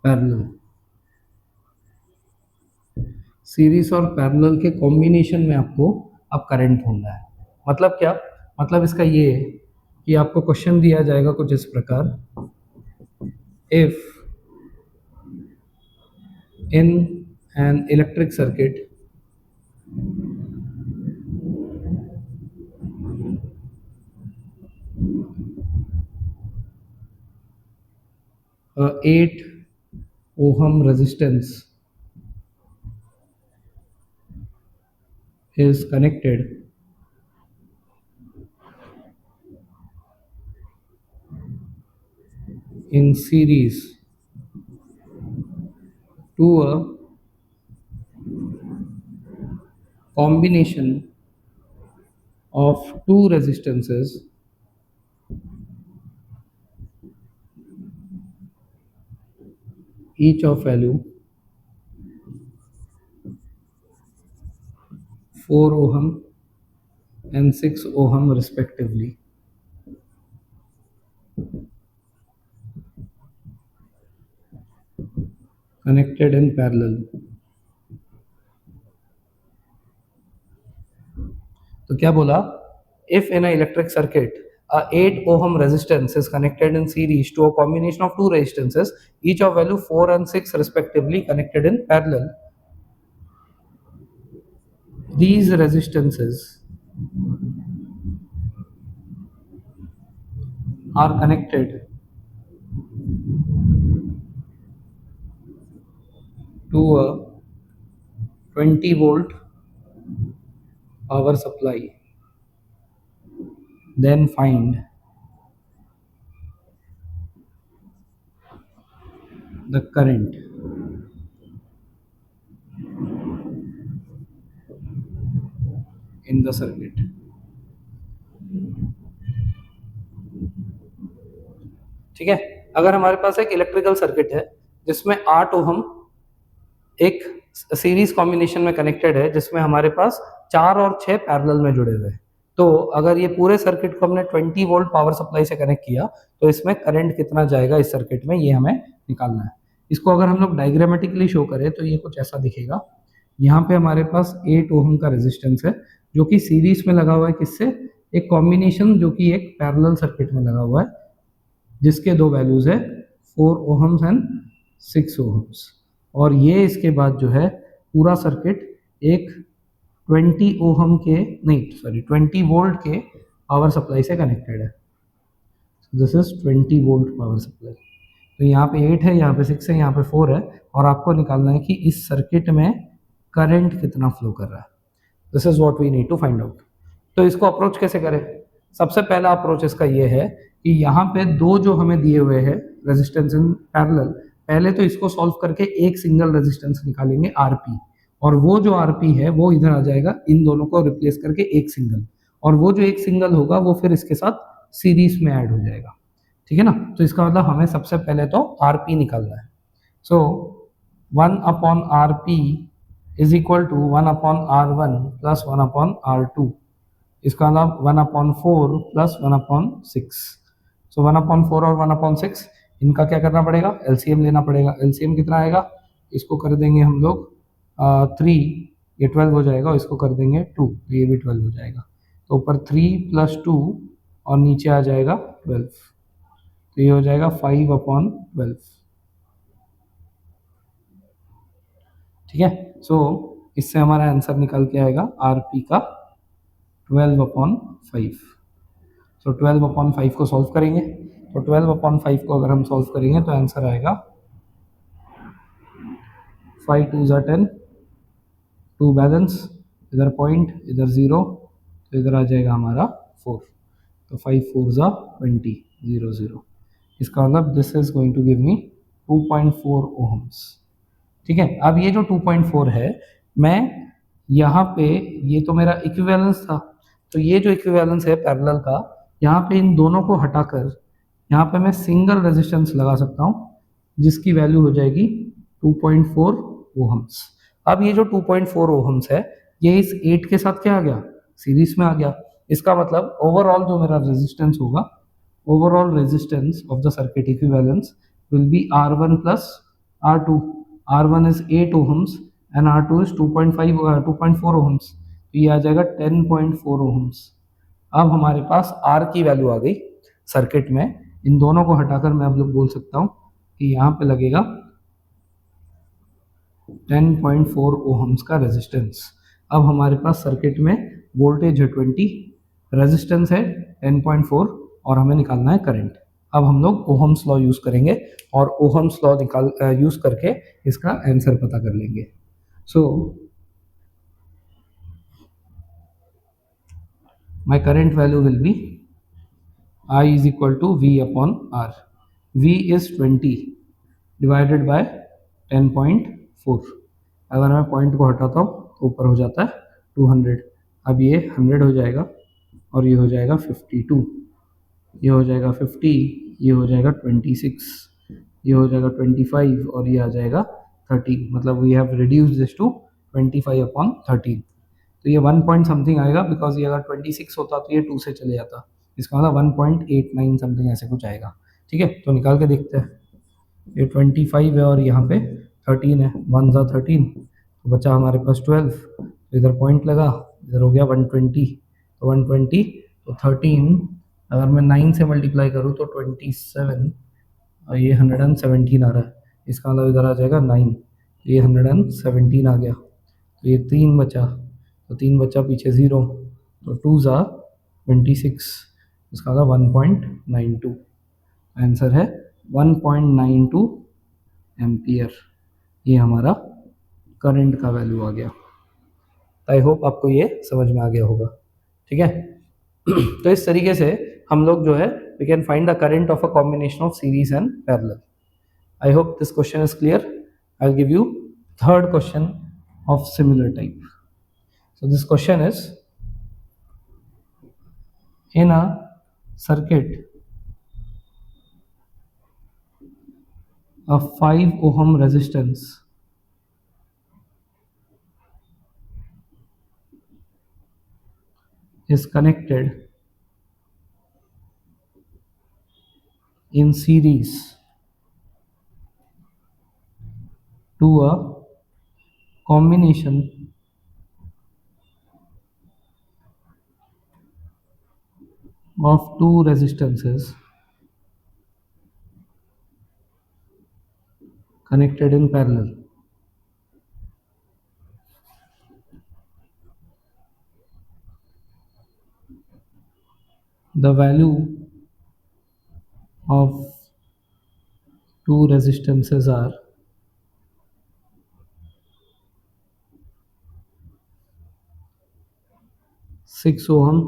parallel. Series और पैरेलल के कॉम्बिनेशन में आपको अब करंट ढूंढना है. मतलब क्या? मतलब इसका ये है कि आपको क्वेश्चन दिया जाएगा कुछ इस प्रकार, if in an electric circuit a 8 ohm resistance is connected in series to a combination of two resistances each of value 4 ohm and 6 ohm respectively, connected in parallel. तो क्या बोला? If in an electric circuit a 8 ohm resistance is connected in series to a combination of two resistances each of value 4 and 6 respectively connected in parallel, these resistances are connected to a 20 volt power supply. Then find the current in the circuit. ठीक है, अगर हमारे पास एक electrical circuit है जिसमें 8 ohm एक series combination में connected है जिसमें हमारे पास 4 और 6 पैरेलल में जुड़े हुए हैं, तो अगर ये पूरे सर्किट को हमने 20 वोल्ट पावर सप्लाई से कनेक्ट किया तो इसमें करंट कितना जाएगा इस सर्किट में ये हमें निकालना है. इसको अगर हम लोग डायग्रामेटिकली शो करें तो ये कुछ ऐसा दिखेगा. यहाँ पे हमारे पास 8 ओहम का रेजिस्टेंस है जो कि सीरीज में लगा हुआ है किससे? एक कॉम्बिनेशन जो कि एक पैरेलल सर्किट में लगा हुआ है जिसके दो वैल्यूज है 4 ओहम्स एंड 6 ओहम्स. और ये इसके बाद जो है पूरा सर्किट एक 20 ओहम के 20 वोल्ट के पावर सप्लाई से कनेक्टेड है. This is 20 volt power supply. तो यहाँ पे 8 है, यहाँ पे 6 है, यहाँ पे 4 है, और आपको निकालना है कि इस सर्किट में करंट कितना फ्लो कर रहा है। This is what we need to find out. तो इसको अप्रोच कैसे करें? सबसे पहला अप्रोच इसका ये है कि यहाँ पे दो जो हमें दिए हुए हैं रेजिस्टेंस इन पैरेलल, पहले तो इसको सॉल्व करके एक सिंगल रेजिस्टेंस निकालेंगे आरपी, और वो जो आरपी है वो इधर आ जाएगा, इन दोनों को रिप्लेस करके एक सिंगल, और वो जो एक सिंगल होगा वो फिर इसके साथ सीरीज में ऐड हो जाएगा। ठीक है ना? तो इसका मतलब हमें सबसे पहले तो आरपी निकालना है। So 1/RP is equal to 1/R1 plus 1/R2। इसका मतलब 1/4 प्लस 1/6। सो 1/4 और 1/6 इनका क्या करना पड़ेगा? एलसीएम लेना पड़ेगा। एलसीएम कितना आएगा? इसको कर देंगे हम लोग 3, ये 12 हो जाएगा, और इसको कर देंगे 2, ये भी 12 हो जाएगा। तो ऊपर 3 प्लस 2 और नीचे आ जाएगा 12, तो ये हो जाएगा 5/12। ठीक है? सो इससे हमारा आंसर निकल के आएगा आरपी का 12/5। सो 12/5 को सॉल्व करेंगे, तो 12/5 को अगर हम सॉल्व करेंगे तो आंसर आएगा 5 2 ज़ा 10, 2 बैलेंस, इधर पॉइंट, इधर 0, तो इधर आ जाएगा हमारा 4, तो 5 4 ज़ा 20, 0 0। इसका मतलब this is going to give me 2.4 ohms. ठीक है? अब ये जो 2.4 है, मैं यहाँ पे, ये तो मेरा इक्विवेलेंस था, तो ये जो इक्विवेलेंस है पैरेलल का, यहाँ पे इन दोनों को हटाकर यहाँ पे मैं सिंगल रेजिस्टेंस लगा सकता हूँ, जिसकी वैल्यू हो जाएगी 2.4 ओहम्स। अब ये जो 2.4 ओहम्स है, ये इस 8 के साथ क्या आ गया? सीरीज में आ गया। इसका मतलब ओवरऑल जो मेरा रेजिस्टेंस होगा, overall resistance of the circuit equivalence will be R1 plus R2. R1 is 8 ohms and R2 is 2.4 ohms, तो ये आ जाएगा 10.4 ohms। अब हमारे पास R की वैल्यू आ गई सर्किट में। इन दोनों को हटाकर मैं अब लोग बोल सकता हूँ कि यहाँ पे लगेगा 10.4 ओहम्स का रेजिस्टेंस। अब हमारे पास सर्किट में वोल्टेज है 20, रेजिस्टेंस है 10.4, और हमें निकालना है करंट। अब हम लोग ओहम्स लॉ यूज करेंगे, और ओहम्स लॉ यूज करके इसका आंसर पता कर लेंगे। So my current value will be I is equal to V upon R. V is 20 divided by 10.4। अगर मैं पॉइंट को हटाता हूँ तो ऊपर हो जाता है 200। अब ये 100 हो जाएगा, और ये हो जाएगा 52, ये हो जाएगा 50, ये हो जाएगा 26, ये हो जाएगा 25, और ये आ जाएगा 13। मतलब we have reduce this to 25/13। तो ये 1 पॉइंट समथिंग आएगा, बिकॉज ये अगर 26 होता तो ये 2 से चले जाता। इसका मतलब 1.89 समथिंग ऐसे कुछ आएगा। ठीक है? तो निकाल के देखते हैं। ये 25 है और यहाँ पे 13 है, 1 ज़ा 13, तो बचा हमारे पास 12, तो इधर पॉइंट लगा, इधर हो गया 120, तो 120, तो 13 अगर मैं 9 से मल्टीप्लाई करूँ तो 27, और ये 117 आ रहा है। इसका मतलब इधर आ जाएगा 9, ये 117 आ गया, तो ये 3 बचा, तो 3 बचा, पीछे 0, तो 2 ज़ा 26, इसका मतलब 1.92। आंसर है 1.92 एम्पियर। ये हमारा करंट का वैल्यू आ गया। आई होप आपको ये समझ में आ गया होगा। ठीक है? तो इस तरीके से हम लोग जो है we can find the current of a combination of series and parallel. I hope this question is clear. I will give you third question of similar type. So this question is, in a circuit, a 5 ohm resistance is connected in series to a combination of two resistances connected in parallel. The value of two resistances are 6 ohm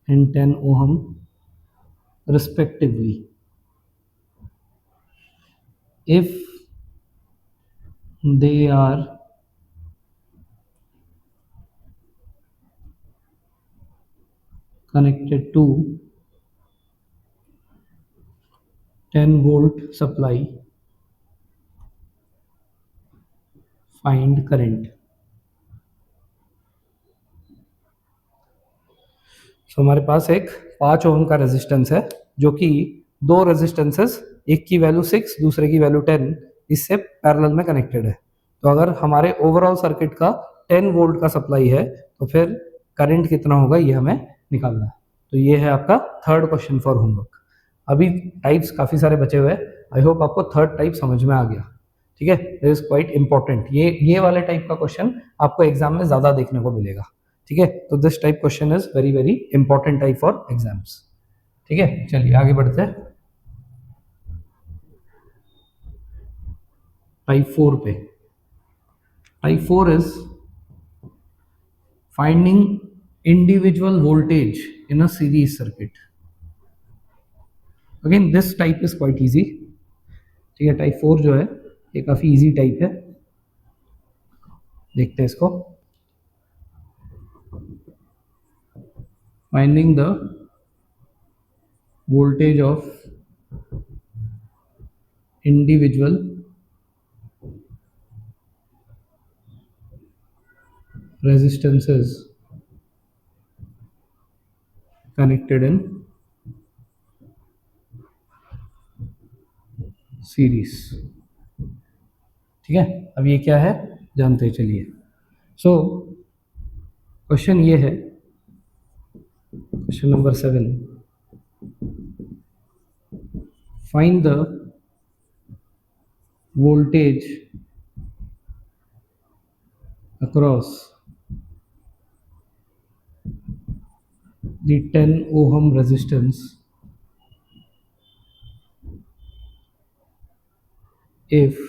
and 10 ohm respectively. If they are connected to 10 volt supply, find current. So हमारे पास एक 5 ओम का resistance है जो कि दो resistances, एक की value 6 दूसरे की वैल्यू 10 इससे पैरेलल में कनेक्टेड है। तो अगर हमारे ओवरऑल सर्किट का 10 वोल्ट का सप्लाई है तो फिर करंट कितना होगा ये हमें निकालना है। तो ये है आपका थर्ड क्वेश्चन फॉर होमवर्क। अभी टाइप्स काफ़ी सारे बचे हुए हैं। आई होप आपको थर्ड टाइप समझ में आ गया। ठीक है, दिस इज क्वाइट इंपॉर्टेंट। ये वाले टाइप का क्वेश्चन आपको एग्जाम में ज़्यादा देखने को मिलेगा। ठीक है, तो this type question is very very important type for exams. ठीक है, चलिए आगे बढ़ते हैं टाइप 4 पे। Type 4 is finding individual voltage in a series circuit. Again this type is quite easy. ठीक है, टाइप 4 जो है ये काफ़ी इजी टाइप है। देखते हैं इसको। Finding the voltage of individual resistances connected in series। ठीक है, अब ये क्या है जानते हैं, चलिए। सो क्वेश्चन ये है, question number 7, find the voltage across the 10 ohm resistance if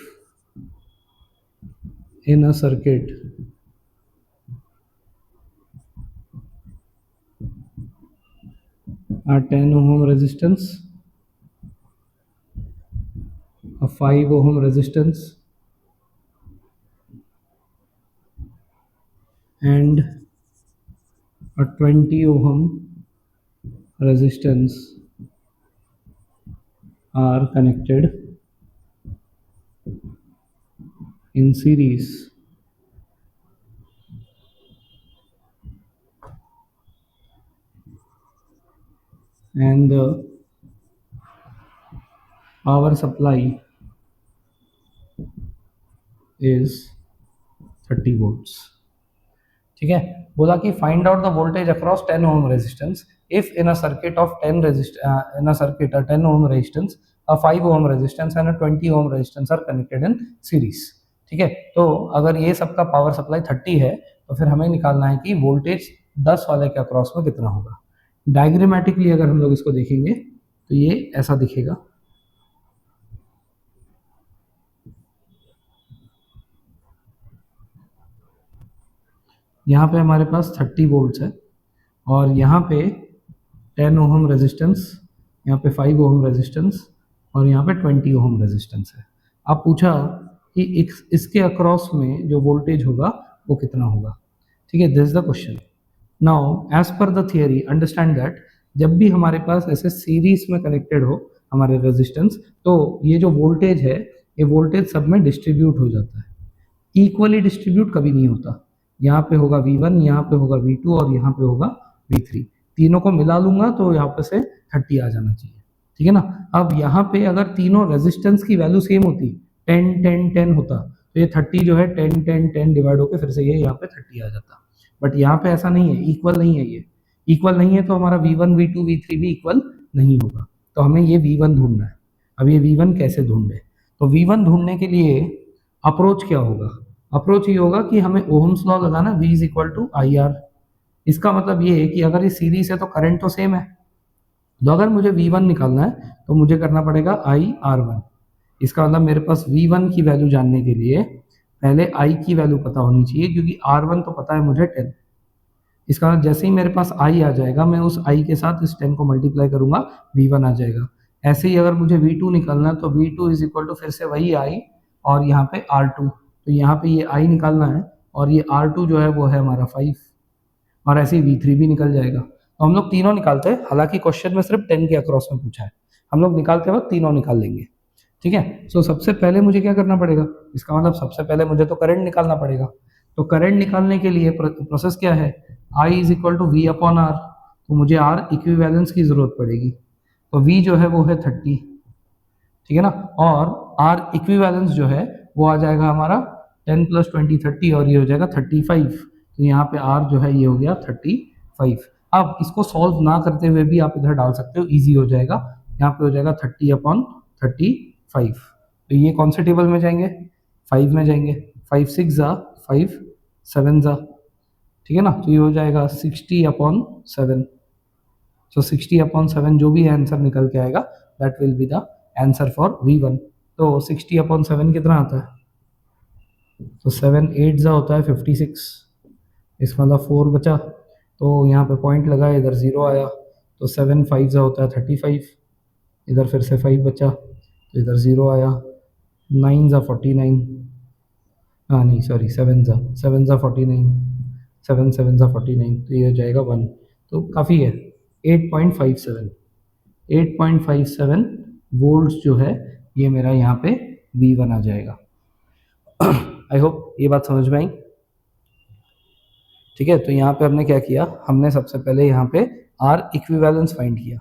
in a circuit a 10 ohm resistance, a 5 ohm resistance and a 20 ohm resistance are connected in series and the power supply is 30 volts। ठीक है, बोला कि find out the voltage across 10 ohm resistance if in a circuit of 10 in a circuit 10 ohm resistance, a 5 ohm resistance and a 20 ohm resistance are connected in series। ठीक है, तो अगर ये सबका पावर सप्लाई 30 है तो फिर हमें निकालना है कि वोल्टेज 10 वाले के अक्रॉस में कितना होगा। डायग्रामेटिकली अगर हम लोग इसको देखेंगे तो ये ऐसा दिखेगा। यहाँ पे हमारे पास 30 वोल्ट्स है और यहाँ पे 10 ओम रेजिस्टेंस, यहाँ पे 5 ओम रेजिस्टेंस और यहाँ पे 20 ओम रेजिस्टेंस है। अब पूछा कि इसके अक्रॉस में जो वोल्टेज होगा वो कितना होगा। ठीक है, this is the question. Now as per the theory understand that जब भी हमारे पास ऐसे सीरीज में कनेक्टेड हो हमारे रेजिस्टेंस तो ये जो वोल्टेज है ये वोल्टेज सब में डिस्ट्रीब्यूट हो जाता है। इक्वली डिस्ट्रीब्यूट कभी नहीं होता। यहाँ पे होगा V1, यहाँ पे होगा V2 और यहाँ पे होगा V3। तीनों को मिला लूंगा तो यहाँ पे से 30 आ जाना चाहिए। ठीक है ना। अब यहाँ पे अगर तीनों रेजिस्टेंस की वैल्यू सेम होती 10 10 10 होता तो ये 30 जो है 10 10 10 डिवाइड होकर फिर से ये यहाँ पे 30 आ जाता। बट यहाँ पे ऐसा नहीं है, इक्वल नहीं है। ये इक्वल नहीं है तो हमारा V1 V2 V3 भी इक्वल नहीं होगा। तो हमें ये V1 ढूंढना है। अब ये V1 कैसे ढूंढे, तो V1 ढूंढने के लिए अप्रोच क्या होगा। अप्रोच ये होगा कि हमें ओहम्स लॉ लगाना, V is equal to I R. इसका मतलब ये है कि अगर ये सीरीज है तो करंट तो सेम है, तो अगर मुझे V1 निकालना है तो मुझे करना पड़ेगा IR1। इसका मतलब मेरे पास V1 की वैल्यू जानने के लिए पहले I की वैल्यू पता होनी चाहिए, क्योंकि R1 तो पता है मुझे 10। इसका मतलब जैसे ही मेरे पास I आ जाएगा, मैं उस I के साथ इस 10 को मल्टीप्लाई करूंगा, V1 आ जाएगा। ऐसे ही अगर मुझे V2 निकालना है तो V2 इज इक्वल टू फिर से वही I और यहाँ पे R2। तो यहाँ पे ये I निकालना है और ये R2 जो है वो है हमारा 5, और ऐसे ही V3 भी निकल जाएगा। तो हम लोग तीनों निकालते हैं, हालांकि क्वेश्चन में सिर्फ 10 के अक्रॉस में पूछा है, हम लोग निकालते वक्त तीनों निकाल लेंगे। ठीक है। सो सबसे पहले मुझे क्या करना पड़ेगा, इसका मतलब सबसे पहले मुझे तो करंट निकालना पड़ेगा। तो करंट निकालने के लिए प्रोसेस क्या है, I is equal to V upon R। तो मुझे R इक्विवेलेंस की जरूरत पड़ेगी, तो V जो है वो है 30, ठीक है ना, और R इक्विवेलेंस जो है वो आ जाएगा हमारा 10 प्लस 20 30, और ये हो जाएगा 35। तो यहाँ पे R जो है ये हो गया 35। अब इसको सॉल्व ना करते हुए भी आप इधर डाल सकते हो, इजी हो जाएगा। यहाँ पे हो जाएगा 30 अपॉन 35। तो ये कौन से टेबल में जाएंगे, 5 में जाएंगे। 5 6 जा 5 7 जा, ठीक है ना, तो ये हो जाएगा 60 अपॉन 7। सो 60 अपॉन 7 जो भी आंसर निकल के आएगा that will be the answer for V1। तो 60 अपॉन 7 कितना आता है, तो 7 8 जा होता है 56, इसका मतलब 4 बचा, तो यहाँ पे पॉइंट लगा, इधर 0 आया, तो 7 5 जा होता है 35, इधर फिर से 5 बचा, तो इधर 0 आया, 9 जा 49, हाँ नहीं सॉरी 7 जा 49, 7 7 जा 49, तो ये हो जाएगा 1। तो काफ़ी है, 8.57 8.57 वोल्ट्स जो है ये मेरा यहाँ पे V1 आ जाएगा। आई होप ये बात समझ में आई। ठीक है, तो यहाँ पे हमने क्या किया, हमने सबसे पहले यहाँ पे R इक्विवेलेंस फाइंड किया,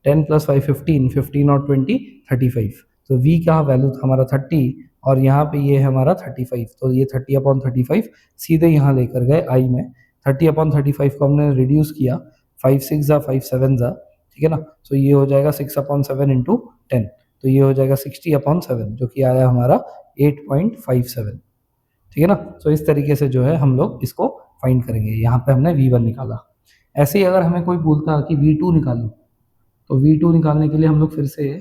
10 प्लस 5 15, 15 और 20 35। तो V का वैल्यू था हमारा 30 और यहाँ पे ये है हमारा 35, तो ये 30 अपॉन 35 सीधे यहाँ लेकर गए I में। 30 अपॉन 35 को हमने रिड्यूस किया, 5 6 जा 5 7 जा, ठीक है ना, तो ये हो जाएगा 6 अपॉन 7 इंटू 10, तो ये हो जाएगा 60 अपॉन 7 जो कि आया हमारा 8.57। ठीक है ना, तो इस तरीके से जो है हम लोग इसको फाइंड करेंगे। यहाँ पे हमने V1 निकाला। ऐसे ही अगर हमें कोई बोलता कि V2 निकालो, तो V2 निकालने के लिए हम लोग फिर से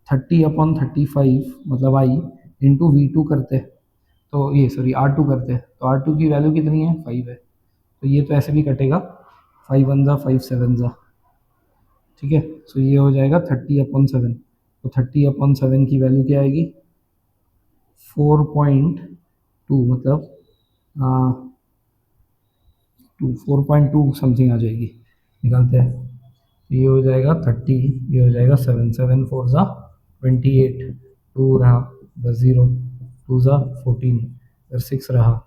30 अपॉन 35 मतलब I इंटू V2 करते, तो ये सॉरी R2 करते, तो R2 की वैल्यू कितनी है 5 है, तो ये तो ऐसे भी कटेगा, 5 1 जा 5 7 जा, ठीक है, तो ये हो जाएगा 30 अपॉन 7। तो 30 अपॉन 7 की वैल्यू क्या आएगी, 4.2 मतलब 4.2 समथिंग आ जाएगी, निकालते हैं, ये हो जाएगा 30, ये हो जाएगा 7 7 4 जा 28, 2 रहा बस 0, 2 जा 14, फिर 6 रहा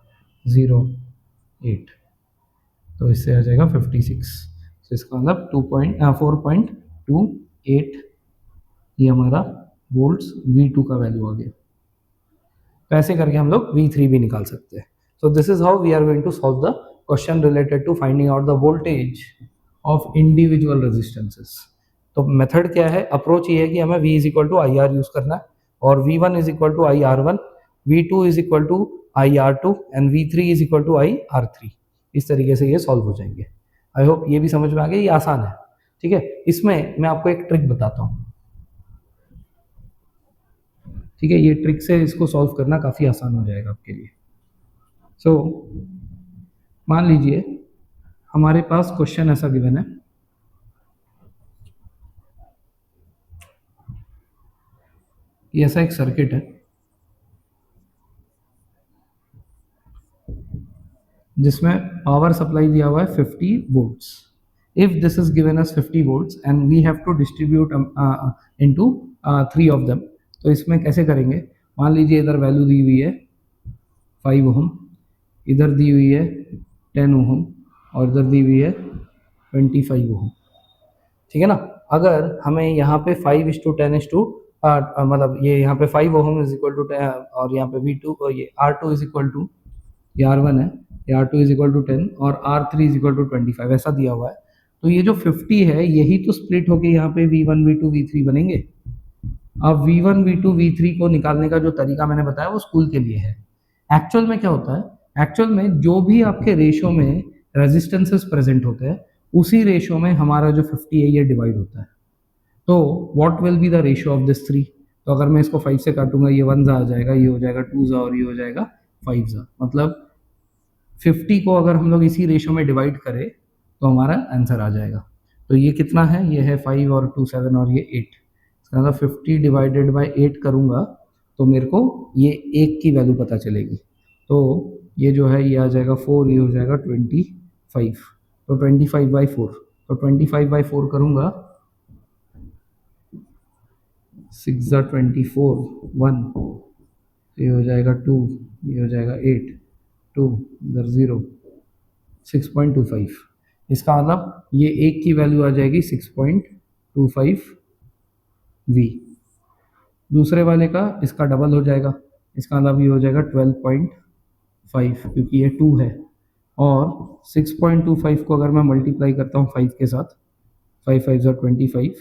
0 8, तो इससे आ जाएगा 56। तो इसका मतलब 4.28 ये हमारा वोल्ट्स V2 का वैल्यू आ गया। तो ऐसे करके हम लोग V3 भी निकाल सकते हैं। So this is how we are going to solve the question related to finding out the voltage of individual resistances. तो मेथड क्या है, अप्रोच ये है कि हमें V is equal to I R use करना है, और V1 is equal to I R one, V2 is equal to I R two and V3 is equal to I R three. इस तरीके से ये सॉल्व हो जाएंगे। आई होप ये भी समझ में आ गया, ये आसान है। ठीक है, इसमें मैं आपको एक ट्रिक बताता हूँ। ठीक है, ये ट्रिक से इसको सॉल्व करना काफ़ी आसान हो जाएगा आपके लिए। सो मान लीजिए हमारे पास क्वेश्चन ऐसा गिवन है, ये ऐसा एक सर्किट है जिसमें पावर सप्लाई दिया हुआ है 50 volts. If this is given as 50 volts and we have to distribute into 3 of them, तो इसमें कैसे करेंगे, मान लीजिए इधर वैल्यू दी हुई है 5 ओम, इधर दी हुई है 10 ओम और इधर दी हुई है 25 ओम। ठीक है ना, अगर हमें यहाँ पे 5:10 मतलब ये यहाँ पे 5 ओम इज इक्वल टू, और यहाँ पे V2 और ये R2 इज इक्वल टू, ये R1 है, ये R2 इज इक्वल टू 10 और R3 इज इक्वल टू 25 ऐसा दिया हुआ है। तो ये जो 50 है यही तो स्प्लिट होके यहाँ पे V1 V2 V3 बनेंगे। अब V1 V2 V3 को निकालने का जो तरीका मैंने बताया वो स्कूल के लिए है। एक्चुअल में क्या होता है, एक्चुअल में जो भी आपके रेशो में रेजिस्टेंसेस प्रेजेंट होते हैं उसी रेशो में हमारा जो 50 है ये डिवाइड होता है। तो what will be the ratio of this three? तो अगर मैं इसको 5 से काटूंगा, ये 1 आ जाएगा, ये हो जाएगा 2 और ये हो जाएगा 5 मतलब 50 को अगर हम लोग इसी रेशियो में डिवाइड करें तो हमारा आंसर आ जाएगा। तो ये कितना है? ये है 5 और 2 7 और ये 8। इसका मतलब 50 डिवाइडेड बाय 8 करूँगा तो मेरे को ये 1 की वैल्यू पता चलेगी। तो ये जो है ये आ जाएगा 4, ये हो जाएगा 25। तो 25/4, तो 25/4 करूँगा, 6 24, 1, ये हो जाएगा 2, ये हो जाएगा 8, 2 इधर 0, 6.25। इसका मतलब ये 1 की वैल्यू आ जाएगी 6.25 V। दूसरे वाले का इसका डबल हो जाएगा, इसका मतलब ये हो जाएगा 12.5 क्योंकि ये 2 है। और 6.25 को अगर मैं मल्टीप्लाई करता हूँ 5 के साथ, 5 5 25,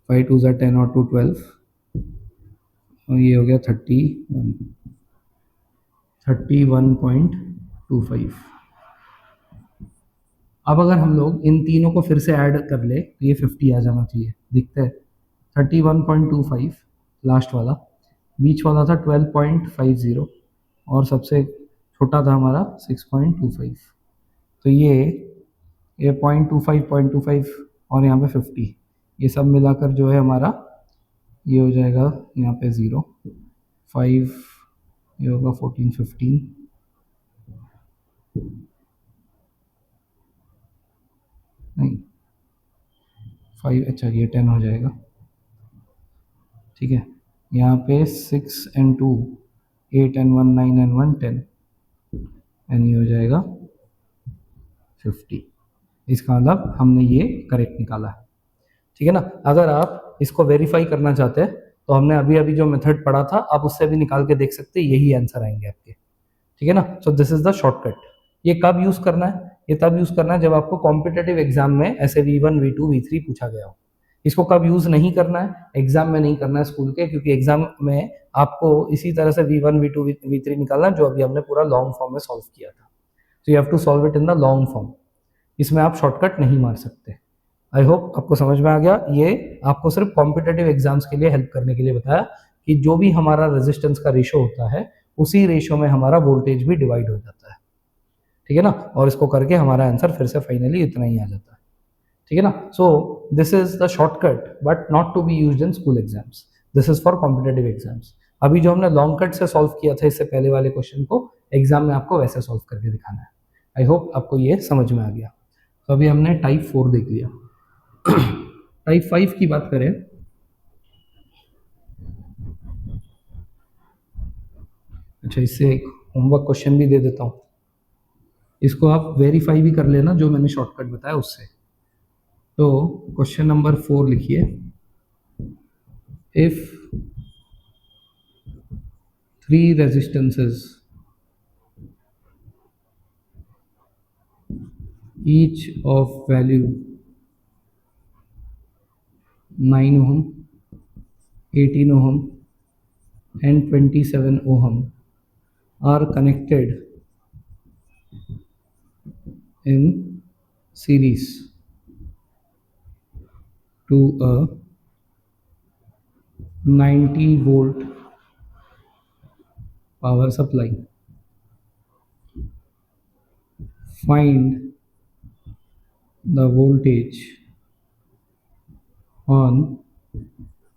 5 2 10 और 2 12, और ये हो गया 31.25। अब अगर हम लोग इन तीनों को फिर से ऐड कर ले तो ये 50 आ जाना चाहिए, दिखता है। 31.25 लास्ट वाला, बीच वाला था 12.50 और सबसे छोटा था हमारा 6.25। तो ये 0.25 और यहाँ पे 50, ये सब मिलाकर जो है हमारा ये हो जाएगा यहाँ पे 0, 5, ये होगा 14 15, नहीं 5, अच्छा ये 10 हो जाएगा, ठीक है। यहाँ पे 6 and 2, 8 and 1 9 and 1 10, एंड ये हो जाएगा 50। इसका मतलब हमने ये करेक्ट निकाला है, ठीक है ना। अगर आप इसको वेरीफाई करना चाहते हैं तो हमने अभी अभी जो मेथड पढ़ा था आप उससे भी निकाल के देख सकते हैं, यही आंसर आएंगे आपके, ठीक है ना। So this is the shortcut. ये कब यूज करना है? ये तब यूज करना है जब आपको कॉम्पिटेटिव एग्जाम में ऐसे V1 V2 V3 पूछा गया हो। इसको कब यूज नहीं करना है? एग्जाम में नहीं करना है स्कूल के, क्योंकि एग्जाम में आपको इसी तरह से V1 V2 V3 निकालना है जो अभी हमने पूरा लॉन्ग फॉर्म में सॉल्व किया था। तो you have to solve it in the long form, इसमें आप शॉर्टकट नहीं मार सकते। आई होप आपको समझ में आ गया। ये आपको सिर्फ कॉम्पिटेटिव एग्जाम्स के लिए हेल्प करने के लिए बताया कि जो भी हमारा रेजिस्टेंस का रेशो होता है उसी रेशो में हमारा वोल्टेज भी डिवाइड हो जाता है, ठीक है ना। और इसको करके हमारा आंसर फिर से फाइनली इतना ही आ जाता है, ठीक है ना। So this is the shortcut but not to be used in school exams, this is for competitive exams. अभी जो हमने लॉन्ग कट से सॉल्व किया था इससे पहले वाले क्वेश्चन को एग्जाम में आपको वैसे सॉल्व करके दिखाना है। आई होप आपको ये समझ में आ गया। तो अभी हमने टाइप 4 देख लिया। टाइप 5 की बात करें, अच्छा इससे एक होमवर्क क्वेश्चन भी दे देता हूँ, इसको आप वेरीफाई भी कर लेना जो मैंने शॉर्टकट बताया उससे। तो क्वेश्चन नंबर 4 लिखिए, if 3 resistances each of value 9 ohm, 18 ohm and 27 ohm are connected in series to a 90 volt power supply. Find the voltage on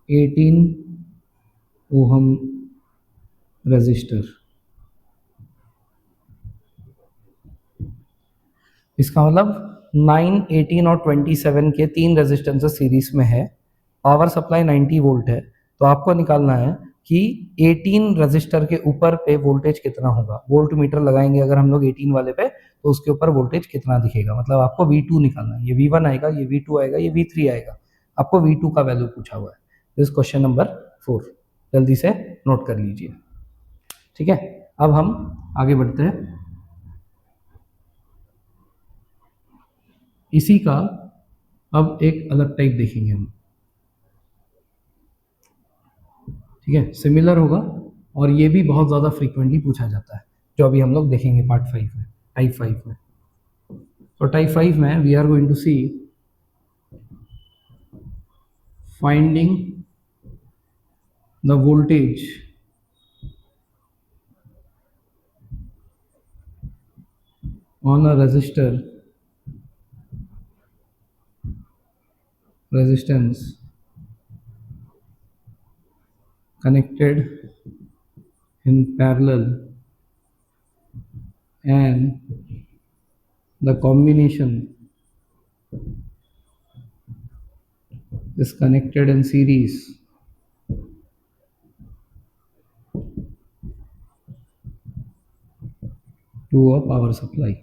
18 ohm resistor. इसका मतलब 9, 18 और 27 के 3 रेजिस्टेंसेस सीरीज में है, पावर सप्लाई 90 वोल्ट है। तो आपको निकालना है कि 18 रेजिस्टर के ऊपर पे वोल्टेज कितना होगा। वोल्ट मीटर लगाएंगे अगर हम लोग 18 वाले पे तो उसके ऊपर वोल्टेज कितना दिखेगा, मतलब आपको V2 निकालना है। ये V1 आएगा, ये V2 आएगा, ये V3 आएगा, आपको V2 का वैल्यू पूछा हुआ है। दिस क्वेश्चन नंबर 4, जल्दी से नोट कर लीजिए, ठीक है। अब हम आगे बढ़ते हैं। इसी का अब एक अलग टाइप देखेंगे हम, ठीक है, सिमिलर होगा और ये भी बहुत ज़्यादा फ्रीक्वेंटली पूछा जाता है, जो अभी हम लोग देखेंगे पार्ट 5 में, टाइप 5 में। तो टाइप 5 में we are going to see finding the voltage on a resistance connected in parallel, and the combination is connected in series to a power supply.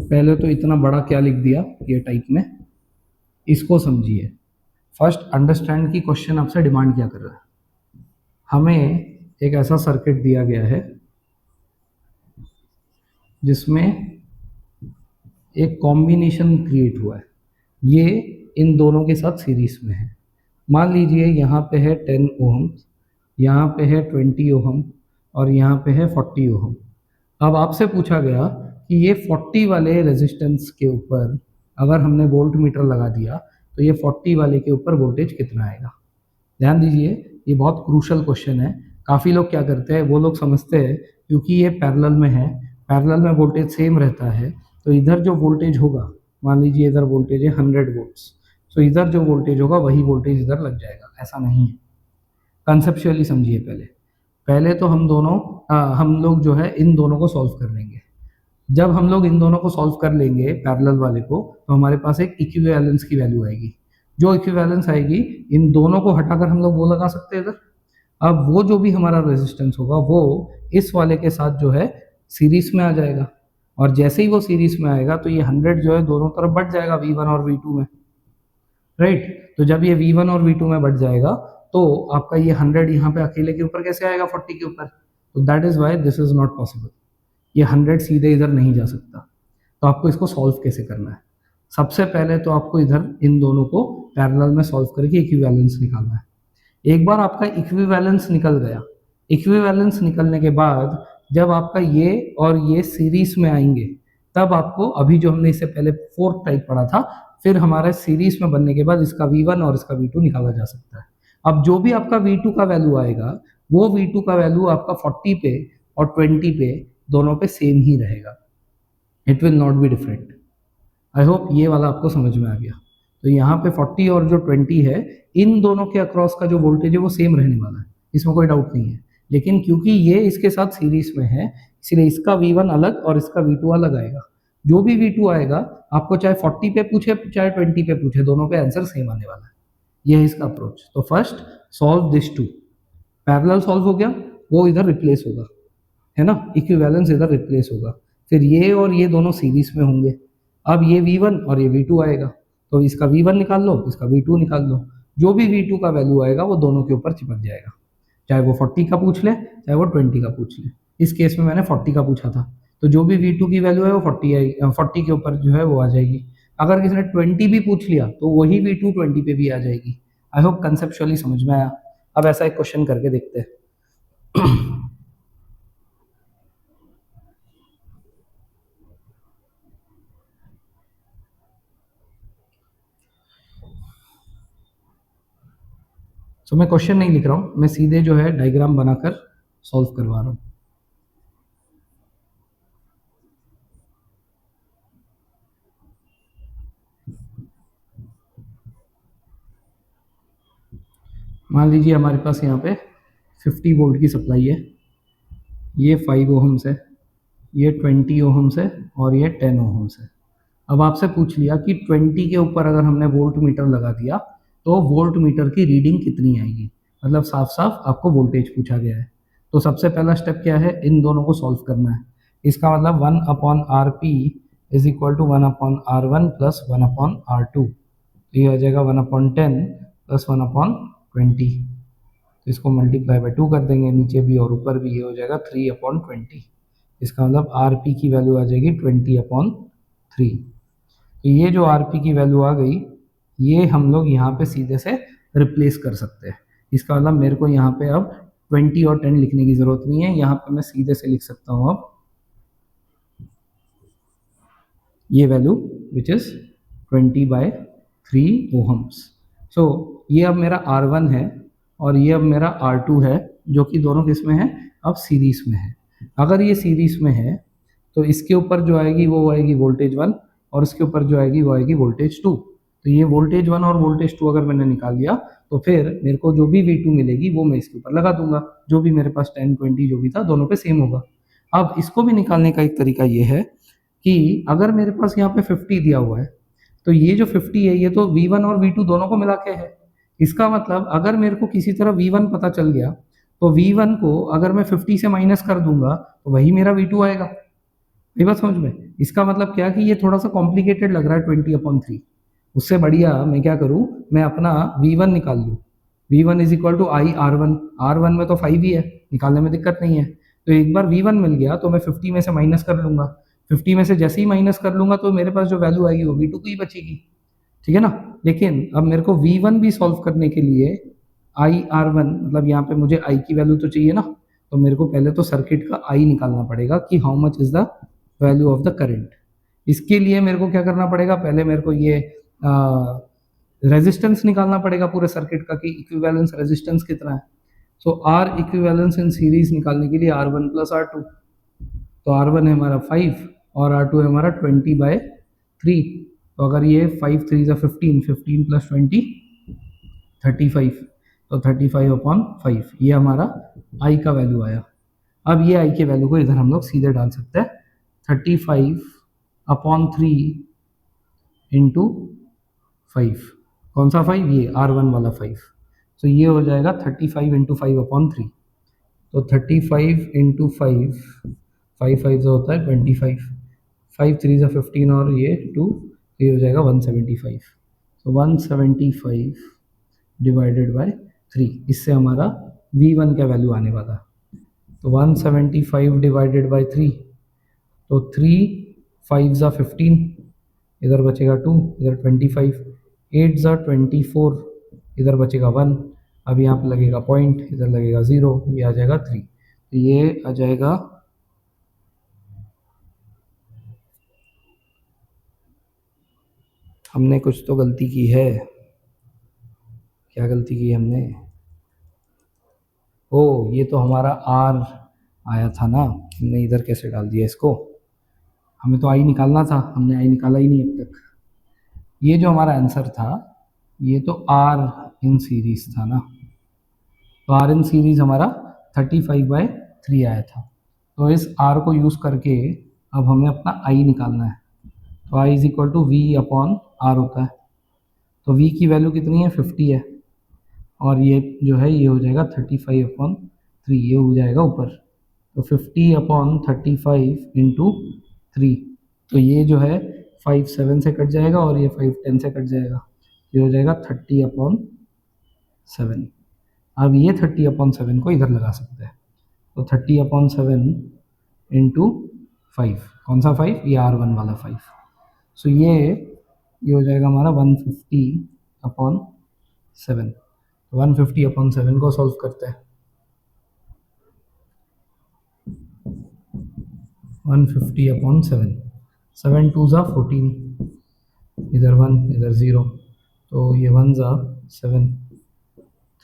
पहले तो इतना बड़ा क्या लिख दिया ये टाइप में, इसको समझिए। फर्स्ट अंडरस्टैंड की क्वेश्चन आपसे डिमांड क्या कर रहा है। हमें एक ऐसा सर्किट दिया गया है जिसमें एक कॉम्बिनेशन क्रिएट हुआ है, ये इन दोनों के साथ सीरीज में है। मान लीजिए यहाँ पे है 10 ओहम, यहाँ पे है 20 ओहम और यहाँ पे है 40 ओहम। अब आपसे पूछा गया कि ये 40 वाले रेजिस्टेंस के ऊपर अगर हमने वोल्ट मीटर लगा दिया तो ये 40 वाले के ऊपर वोल्टेज कितना आएगा। ध्यान दीजिए, ये बहुत क्रूशल क्वेश्चन है। काफ़ी लोग क्या करते हैं, वो लोग समझते हैं क्योंकि ये पैरेलल में है, पैरेलल में वोल्टेज सेम रहता है, तो इधर जो वोल्टेज होगा, मान लीजिए इधर वोल्टेज है 100 वोल्ट्स, तो इधर जो वोल्टेज होगा वही वोल्टेज इधर लग जाएगा। ऐसा नहीं है, कंसेप्चुअली समझिए। पहले तो हम लोग जो है इन दोनों को सॉल्व कर लेंगे। जब हम लोग इन दोनों को सॉल्व कर लेंगे पैरेलल वाले को, तो हमारे पास एक इक्विवेलेंस की वैल्यू आएगी। जो इक्विवेलेंस आएगी, इन दोनों को हटाकर हम लोग वो लगा सकते हैं इधर। अब वो जो भी हमारा रेजिस्टेंस होगा वो इस वाले के साथ जो है सीरीज में आ जाएगा, और जैसे ही वो सीरीज में आएगा तो ये 100 जो है दोनों तरफ बढ़ जाएगा V1 और V2 में, राइट। तो जब ये V1 और V2 में बढ़ जाएगा तो आपका ये 100 यहाँ पे अकेले के ऊपर कैसे आएगा 40 के ऊपर, तो that is why this is not possible. ये 100 सीधे इधर नहीं जा सकता। तो आपको इसको सॉल्व कैसे करना है, सबसे पहले तो आपको इधर इन दोनों को पैरेलल में सॉल्व करके इक्विवेलेंस निकालना है। एक बार आपका इक्विवेलेंस निकल गया, इक्विवेलेंस निकलने के बाद जब आपका ये और ये सीरीज में आएंगे, तब आपको अभी जो हमने इससे पहले फोर्थ टाइप पढ़ा था, फिर हमारा सीरीज में बनने के बाद इसका V1 और इसका V2 निकाला जा सकता है। अब जो भी आपका V2 का वैल्यू आएगा, वो V2 का वैल्यू आपका 40 पे और 20 पे दोनों पे सेम ही रहेगा, it will not be different. I hope ये वाला आपको समझ में आ गया। तो यहाँ पे 40 और जो 20 है, इन दोनों के अक्रॉस का जो वोल्टेज है वो सेम रहने वाला है, इसमें कोई डाउट नहीं है। लेकिन क्योंकि ये इसके साथ सीरीज में है, इसलिए इसका V1 अलग और इसका V2 अलग आएगा। जो भी V2 आएगा, आपको चाहे 40 पे पूछे चाहे 20 पे पूछे, दोनों पे आंसर सेम आने वाला है। ये है इसका अप्रोच। तो first solve this two, parallel solve हो गया, वो इधर रिप्लेस होगा, है ना, इक्विवेलेंस इधर रिप्लेस होगा। फिर ये और ये दोनों सीरीज में होंगे। अब ये V1 और ये V2 आएगा, तो इसका V1 निकाल लो, इसका V2 निकाल लो। जो भी V2 का वैल्यू आएगा वो दोनों के ऊपर चिपक जाएगा, चाहे वो 40 का पूछ ले चाहे वो 20 का पूछ ले। इस केस में मैंने 40 का पूछा था, तो जो भी V2 की वैल्यू है वो 40 के ऊपर जो है वो आ जाएगी। अगर किसी ने 20 भी पूछ लिया तो वही V2 20 पे भी आ जाएगी। आई होप कंसेप्चुअली समझ में आया। अब ऐसा एक क्वेश्चन करके देखते हैं। तो मैं क्वेश्चन नहीं लिख रहा हूँ, मैं सीधे जो है डायग्राम बनाकर सॉल्व करवा रहा हूँ। मान लीजिए हमारे पास यहाँ पे 50 वोल्ट की सप्लाई है, ये 5 ओहम्स है, ये 20 ओहम्स है और ये 10 ओहम्स है। अब आपसे पूछ लिया कि 20 के ऊपर अगर हमने वोल्ट मीटर लगा दिया तो वोल्ट मीटर की रीडिंग कितनी आएगी, मतलब साफ साफ आपको वोल्टेज पूछा गया है। तो सबसे पहला स्टेप क्या है, इन दोनों को सॉल्व करना है। इसका मतलब 1/RP is equal to 1/R1 plus 1/R2, तो ये आ जाएगा 1/10 प्लस 1/20। तो इसको मल्टीप्लाई बाय 2 कर देंगे, नीचे भी और ऊपर भी, ये हो जाएगा 3/20। इसका मतलब RP की वैल्यू आ जाएगी 20/3। तो ये जो RP की वैल्यू आ गई, ये हम लोग यहाँ पे सीधे से रिप्लेस कर सकते हैं। इसका मतलब मेरे को यहाँ पे अब 20 और 10 लिखने की ज़रूरत नहीं है, यहाँ पे मैं सीधे से लिख सकता हूँ अब ये वैल्यू विच इज़ 20/3 ओहम्स। सो ये अब मेरा R1 है और ये अब मेरा R2 है, जो कि दोनों किस में है, अब सीरीज में है। अगर ये सीरीज में है तो इसके ऊपर जो आएगी वो आएगी वोल्टेज 1 और इसके ऊपर जो आएगी वो आएगी वोल्टेज 2। तो ये वोल्टेज 1 और वोल्टेज 2 अगर मैंने निकाल लिया तो फिर मेरे को जो भी V2 मिलेगी वो मैं इसके ऊपर लगा दूंगा, जो भी मेरे पास 10 20 जो भी था दोनों पे सेम होगा। अब इसको भी निकालने का एक तरीका ये है कि अगर मेरे पास यहाँ पे 50 दिया हुआ है तो ये जो 50 है ये तो V1 और V2 दोनों को मिला के है। इसका मतलब अगर मेरे को किसी तरह V1 पता चल गया तो V1 को अगर मैं 50 से माइनस कर दूंगा तो वही मेरा V2 आएगा। ये बात समझ में? इसका मतलब क्या कि ये थोड़ा सा कॉम्प्लिकेटेड लग रहा है 20/3। उससे बढ़िया मैं क्या करूं, मैं अपना V1 निकाल लूँ। V1 is equal to I R1। R1 में तो 5 ही है, निकालने में दिक्कत नहीं है। तो एक बार V1 मिल गया तो मैं 50 में से माइनस कर लूंगा। 50 में से जैसे ही माइनस कर लूंगा तो मेरे पास जो वैल्यू आएगी वो V2 की ही बचेगी, ठीक है ना। लेकिन अब मेरे को V1 भी सॉल्व करने के लिए आई R1 मतलब यहाँ पे मुझे I की वैल्यू तो चाहिए ना, तो मेरे को पहले तो सर्किट का I निकालना पड़ेगा कि how much is the value of the current. इसके लिए मेरे को क्या करना पड़ेगा, पहले मेरे को ये रेजिस्टेंस निकालना पड़ेगा पूरे सर्किट का कि इक्विवेलेंस रेजिस्टेंस कितना है। सो आर इक्विवेलेंस इन सीरीज निकालने के लिए R1 प्लस R2। तो R1 है हमारा 5 और R2 है हमारा 20/3। तो अगर ये 5 3 ज़ा 15, 15 प्लस 20 35, तो 35/5 ये हमारा I का वैल्यू आया। अब ये I के वैल्यू को इधर हम लोग सीधे डाल सकते हैं, 35/3 इंटू 5। कौन सा 5? ये R1 वाला 5। तो ये हो जाएगा 35 इंटू 5/3। तो 35 इंटू 5, 5 5 जो होता है 25, 5 3 ज़ा 15 और ये 2, ये हो जाएगा 175। तो 175 डिवाइडेड बाय 3, इससे हमारा V1 का वैल्यू आने वाला। तो 175 डिवाइडेड बाय 3, तो 3 5 ज़ा 15, इधर बचेगा 2, इधर 25, 8 ज़ा 24, इधर बचेगा 1। अब यहाँ पे लगेगा पॉइंट, इधर लगेगा 0, ये आ जाएगा 3। तो ये आ जाएगा हमने कुछ तो गलती की है। क्या गलती की हमने? ओ, ये तो हमारा R आया था ना, हमने इधर कैसे डाल दिया इसको? हमें तो I निकालना था, हमने I निकाला ही नहीं अब तक। ये जो हमारा आंसर था ये तो R इन सीरीज था ना, तो R इन सीरीज हमारा 35/3 आया था। तो इस R को यूज़ करके अब हमें अपना I निकालना है। तो I is equal to V/R होता है। तो V की वैल्यू कितनी है? 50 है, और ये जो है ये हो जाएगा 35/3, ये हो जाएगा ऊपर। तो 50/35 इंटू 3, तो ये जो है 5 7 से कट जाएगा और ये 5 10 से कट जाएगा, ये हो जाएगा 30/7। अब ये 30/7 को इधर लगा सकते हैं। तो 30/7 इंटू 5, कौन सा 5? ये R1 वाला 5। सो ये हो जाएगा हमारा 150/7। 150/7 को सॉल्व करते हैं। 150/7, 7 2 ज़ा 14, इधर 1 इधर 0, तो ये 1 ज़ा 7,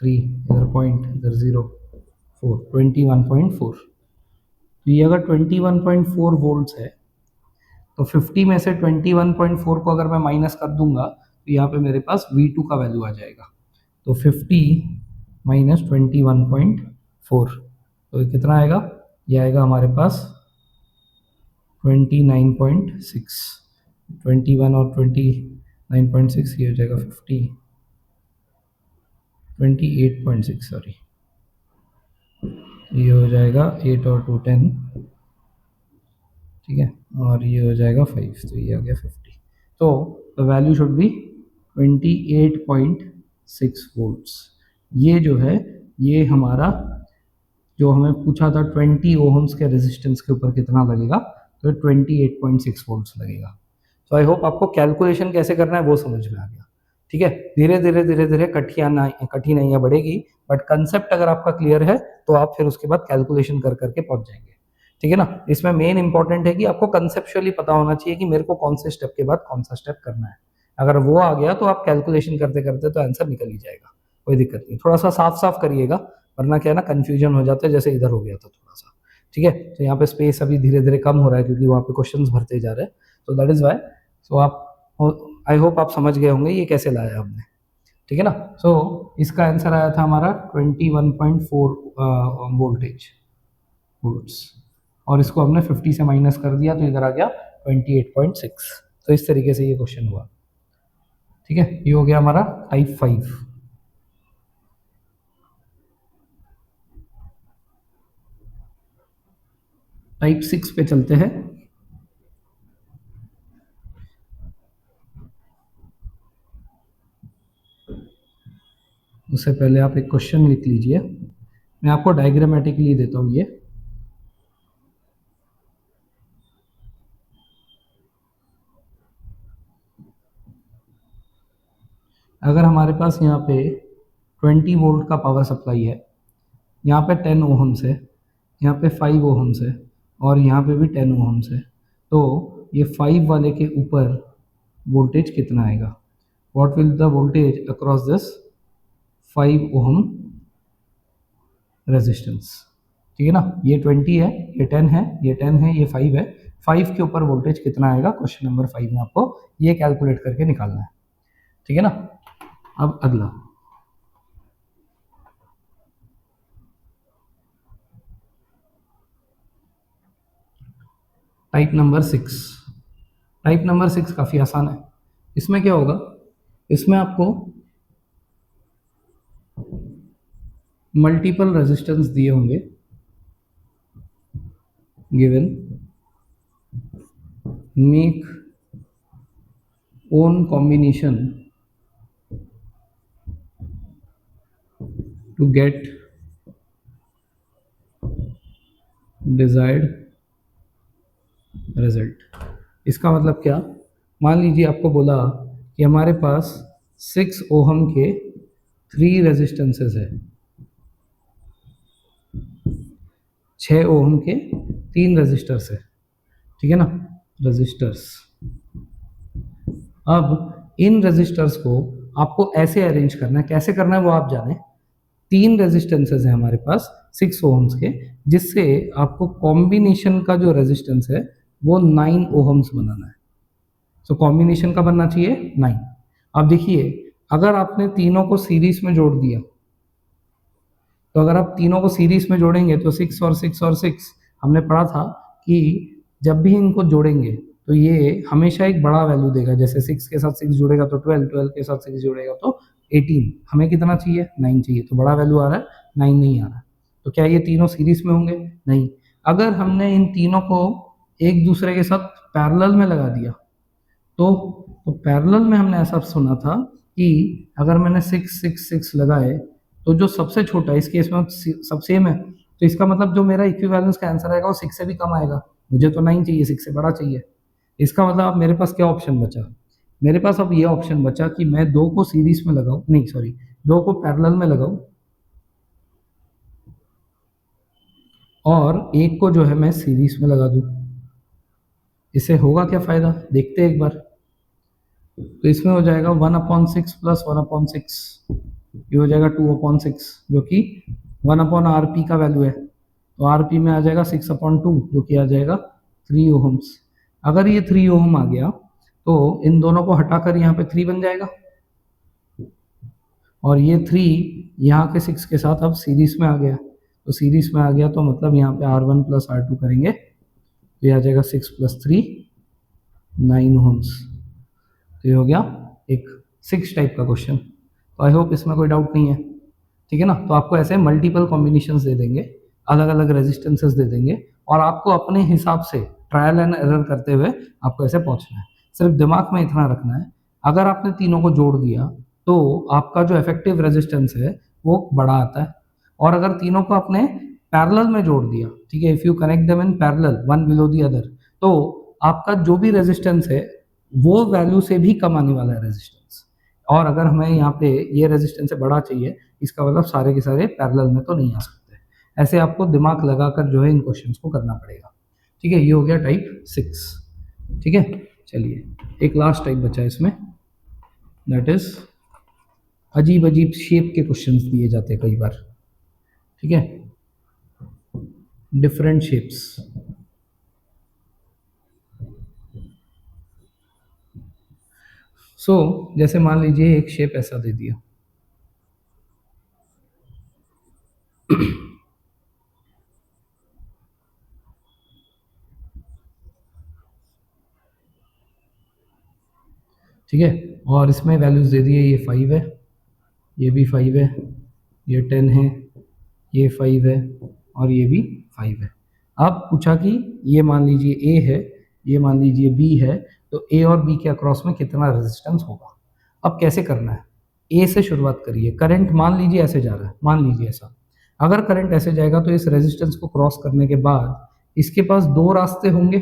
3 इधर पॉइंट इधर 0, 4, 21.4। तो ये अगर 21.4 वोल्ट्स है तो 50 में से 21.4 को अगर मैं माइनस कर दूंगा तो यहाँ पे मेरे पास V2 का वैल्यू आ जाएगा। तो 50 माइनस 21.4, तो ये कितना आएगा? ये आएगा हमारे पास 29.6। 21 और 29.6 ये हो जाएगा 28.6, सॉरी, ये हो जाएगा 8 और 2 10, ठीक है, और ये हो जाएगा 5, तो ये आ गया 50। तो the value should be 28.6 volts. ये जो है ये हमारा जो हमें पूछा था 20 ओहम्स के रेजिस्टेंस के ऊपर कितना लगेगा, तो 28.6 वोल्ट्स लगेगा। तो आई होप आपको कैलकुलेशन कैसे करना है वो समझ में आ गया, ठीक है। धीरे धीरे कठिनाइयाँ बढ़ेगी, बट कंसेप्ट अगर आपका क्लियर है तो आप फिर उसके बाद कैलकुलेशन कर करके पहुंच जाएंगे, ठीक है ना। इसमें मेन इंपॉर्टेंट है कि आपको कंसेप्चुअली पता होना चाहिए कि मेरे को कौन से स्टेप के बाद कौन सा स्टेप करना है। अगर वो आ गया तो आप कैलकुलेशन करते करते तो आंसर निकल ही जाएगा, कोई दिक्कत नहीं। थोड़ा सा साफ साफ करिएगा, वरना क्या है ना, कंफ्यूजन हो जाता है, जैसे इधर हो गया था थोड़ा सा। ठीक है, तो यहाँ पे स्पेस अभी धीरे धीरे कम हो रहा है क्योंकि वहाँ पे क्वेश्चंस भरते जा रहे हैं, तो दैट इज वाई। सो आप, आई होप आप समझ गए होंगे ये कैसे लाया हमने। ठीक है ना। सो इसका आंसर आया था हमारा 21.4 वोल्ट्स, और इसको हमने 50 से माइनस कर दिया तो इधर आ गया 28.6। तो इस तरीके से ये क्वेश्चन हुआ। ठीक है, ये हो गया हमारा टाइप 5। टाइप 6 पे चलते हैं। उससे पहले आप एक क्वेश्चन लिख लीजिए, मैं आपको डायग्रामेटिकली देता हूँ ये। अगर हमारे पास यहाँ पे 20 वोल्ट का पावर सप्लाई है, यहाँ पे 10 ओहम्स है, यहाँ पे 5 ओहम्स है, और यहाँ पे भी 10 ओहम्स है, तो ये 5 वाले के ऊपर वोल्टेज कितना आएगा? What will the voltage across this 5 ohm resistance? ठीक है ना, ये 20 है, ये 10 है, ये 10 है, ये 5 है, 5 के ऊपर वोल्टेज कितना आएगा? क्वेश्चन नंबर 5 में आपको ये कैलकुलेट करके निकालना है। ठीक है ना। अब अगला टाइप नंबर 6। टाइप नंबर 6 काफ़ी आसान है। इसमें क्या होगा, इसमें आपको मल्टीपल रेजिस्टेंस दिए होंगे, given, make own combination to get desired result. इसका मतलब क्या, मान लीजिए आपको बोला कि हमारे पास 6 ओहम के 3 रेजिस्टेंसेस है, 6 ओहम के 3 रेजिस्टर्स है। ठीक है ना, रेजिस्टर्स। अब इन रेजिस्टर्स को आपको ऐसे अरेंज करना है, कैसे करना है वो आप जाने। 3 रेजिस्टेंसेस है हमारे पास 6 ओहम्स के, जिससे आपको कॉम्बिनेशन का जो रेजिस्टेंस है वो 9 ओहम्स बनाना है। सो कॉम्बिनेशन का बनना चाहिए 9। अब देखिए, अगर आपने तीनों को सीरीज में जोड़ दिया, तो अगर आप तीनों को सीरीज में जोड़ेंगे तो 6 और 6 और 6, हमने पढ़ा था कि जब भी इनको जोड़ेंगे तो ये हमेशा एक बड़ा वैल्यू देगा। जैसे 6 के साथ 6 जुड़ेगा तो 12, 12 के साथ 6 जुड़ेगा तो 18। हमें कितना चाहिए? 9 चाहिए, तो बड़ा वैल्यू आ रहा है, 9 नहीं आ रहा। तो क्या ये तीनों सीरीज में होंगे? नहीं। अगर हमने इन तीनों को एक दूसरे के साथ पैरेलल में लगा दिया तो पैरेलल में हमने ऐसा सुना था कि अगर मैंने 6 6 6 लगाए तो जो सबसे छोटा, इस केस में सब सेम है, तो इसका मतलब जो मेरा इक्विवेलेंस का आंसर आएगा वो 6 से भी कम आएगा। मुझे तो 9 चाहिए, 6 से बड़ा चाहिए। इसका मतलब अब मेरे पास क्या ऑप्शन बचा? मेरे पास अब ये ऑप्शन बचा कि मैं 2 को सीरीज में लगाऊं, नहीं सॉरी, 2 को पैरेलल में लगाऊं और एक को जो है मैं सीरीज में लगा दूं। इससे होगा क्या फायदा, देखते हैं एक बार। तो इसमें हो जाएगा 1/6 प्लस 1/6, ये हो जाएगा 2/6, जो कि 1/RP का वैल्यू है। तो RP में आ जाएगा 6/2, जो कि आ जाएगा 3 ओहम्स। अगर ये 3 ओहम आ गया तो इन दोनों को हटाकर यहाँ पे 3 बन जाएगा, और ये 3 यहाँ के 6 के साथ अब सीरीज में आ गया। तो सीरीज में आ गया तो मतलब यहाँ पे R1 प्लस R2 करेंगे तो ये आ जाएगा 6 + 3 9 ओहम्स। तो ये हो गया एक 6 टाइप का क्वेश्चन। तो आई होप इसमें कोई डाउट नहीं है। ठीक है ना। तो आपको ऐसे मल्टीपल कॉम्बिनेशंस दे देंगे, अलग अलग रेजिस्टेंसेस दे देंगे, और आपको अपने हिसाब से ट्रायल एंड एरर करते हुए आपको ऐसे पहुंचना है। सिर्फ दिमाग में इतना रखना है, अगर आपने तीनों को जोड़ दिया तो आपका जो इफेक्टिव रेजिस्टेंस है वो बड़ा आता है, और अगर तीनों को आपने पैरेलल में जोड़ दिया, ठीक है, if you connect them in parallel one below the other, तो आपका जो भी रेजिस्टेंस है वो वैल्यू से भी कम आने वाला है रेजिस्टेंस। और अगर हमें यहाँ पे ये रेजिस्टेंस से बड़ा चाहिए, इसका मतलब सारे के सारे पैरेलल में तो नहीं आ सकते। ऐसे आपको दिमाग लगाकर जो है इन क्वेश्चंस को करना पड़ेगा। ठीक है, ये हो गया टाइप 6। ठीक है, चलिए एक लास्ट टाइप बचा है इसमें, दैट इज अजीब अजीब शेप के क्वेश्चंस दिए जाते हैं कई बार, ठीक है, डिफरेंट शेप्स। सो जैसे मान लीजिए एक शेप ऐसा दे दिया, ठीक है, और इसमें वैल्यूज दे दिए, ये 5 है, ये भी 5 है, ये 10 है, ये 5 है, और ये भी 5 है। अब पूछा कि ये मान लीजिए ए है, ये मान लीजिए बी है, तो ए और बी के अक्रॉस में कितना रेजिस्टेंस होगा। अब कैसे करना है, ए से शुरुआत करिए। करंट मान लीजिए ऐसे जा रहा है, मान लीजिए ऐसा, अगर करंट ऐसे जाएगा तो इस रेजिस्टेंस को क्रॉस करने के बाद इसके पास दो रास्ते होंगे।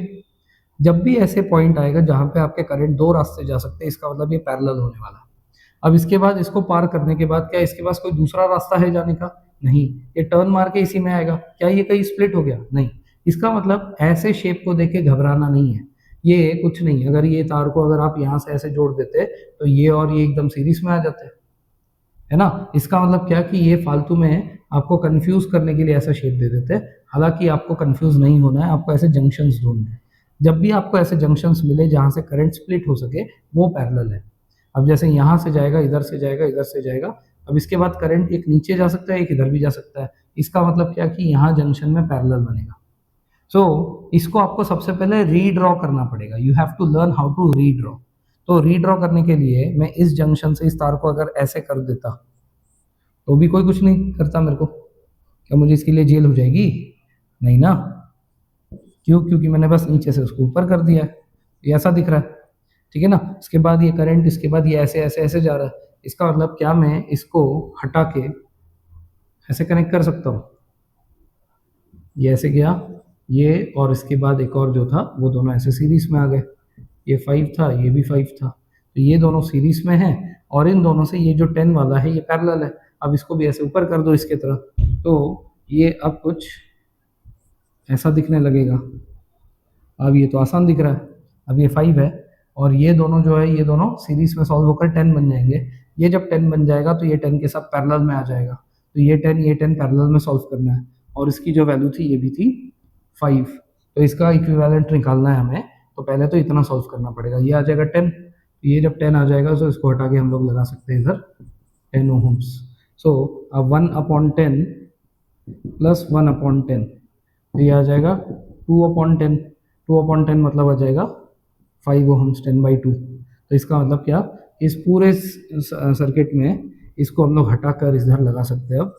जब भी ऐसे पॉइंट आएगा जहां पे आपके करंट दो रास्ते जा सकते हैं, इसका मतलब ये पैरेलल होने वाला है। अब इसके बाद इसको पार करने के बाद क्या इसके पास कोई दूसरा रास्ता है जाने का? नहीं, ये टर्न मार के इसी में आएगा। क्या ये कहीं स्प्लिट हो गया? नहीं। इसका मतलब ऐसे शेप को देख के घबराना नहीं है, ये कुछ नहीं। अगर ये तार को अगर आप यहाँ से ऐसे जोड़ देते तो ये और ये एकदम सीरीज में आ जाते, है ना। इसका मतलब क्या कि ये फालतू में आपको कंफ्यूज करने के लिए ऐसा शेप दे देते। हालांकि आपको कंफ्यूज नहीं होना है, आपको ऐसे जंक्शंस ढूंढने हैं। जब भी आपको ऐसे जंक्शंस मिले जहां से करंट स्प्लिट हो सके, वो पैरेलल है। अब जैसे यहाँ से जाएगा, इधर से जाएगा, इधर से जाएगा, अब इसके बाद करंट एक नीचे जा सकता है, एक इधर भी जा सकता है। इसका मतलब क्या कि यहाँ जंक्शन में पैरेलल बनेगा। सो इसको आपको सबसे पहले रीड्रॉ करना पड़ेगा। You have to learn how to redraw. तो रीड्रॉ करने के लिए मैं इस जंक्शन से इस तार को अगर ऐसे कर देता तो भी कोई कुछ नहीं करता मेरे को। क्या मुझे इसके लिए जेल हो जाएगी? नहीं ना। क्यों? क्योंकि मैंने बस नीचे से उसको ऊपर कर दिया है, ये ऐसा दिख रहा है, ठीक है ना। इसके बाद ये करंट, इसके बाद ये ऐसे ऐसे ऐसे जा रहा है। इसका मतलब क्या मैं इसको हटा के ऐसे कनेक्ट कर सकता हूँ? ये ऐसे गया, ये और इसके बाद एक और जो था वो दोनों ऐसे सीरीज में आ गए। ये 5 था, ये भी 5 था, तो ये दोनों सीरीज में हैं, और इन दोनों से ये जो 10 वाला है ये पैरेलल है। अब इसको भी ऐसे ऊपर कर दो इसके तरह, तो ये अब कुछ ऐसा दिखने लगेगा। अब ये तो आसान दिख रहा है। अब ये 5 है और ये दोनों जो है ये दोनों सीरीज में सॉल्व होकर 10 बन जाएंगे। ये जब 10 बन जाएगा तो ये 10 के साथ पैरेलल में आ जाएगा, तो ये 10 पैरेलल में सॉल्व करना है। और इसकी जो वैल्यू थी ये भी थी 5, तो इसका इक्विवेलेंट निकालना है हमें। तो पहले तो इतना सॉल्व करना पड़ेगा, ये आ जाएगा 10। ये जब 10 आ जाएगा तो इसको हटा के हम लोग लगा सकते हैं इधर 10 ओहम्स। सो अब 1/10 प्लस 1/10, तो ये आ जाएगा 2/10। 2/10 मतलब आ जाएगा 5 ओहम्स 10/2। तो इसका मतलब क्या, इस पूरे सर्किट में इसको हम लोग हटाकर इधर लगा सकते हैं अब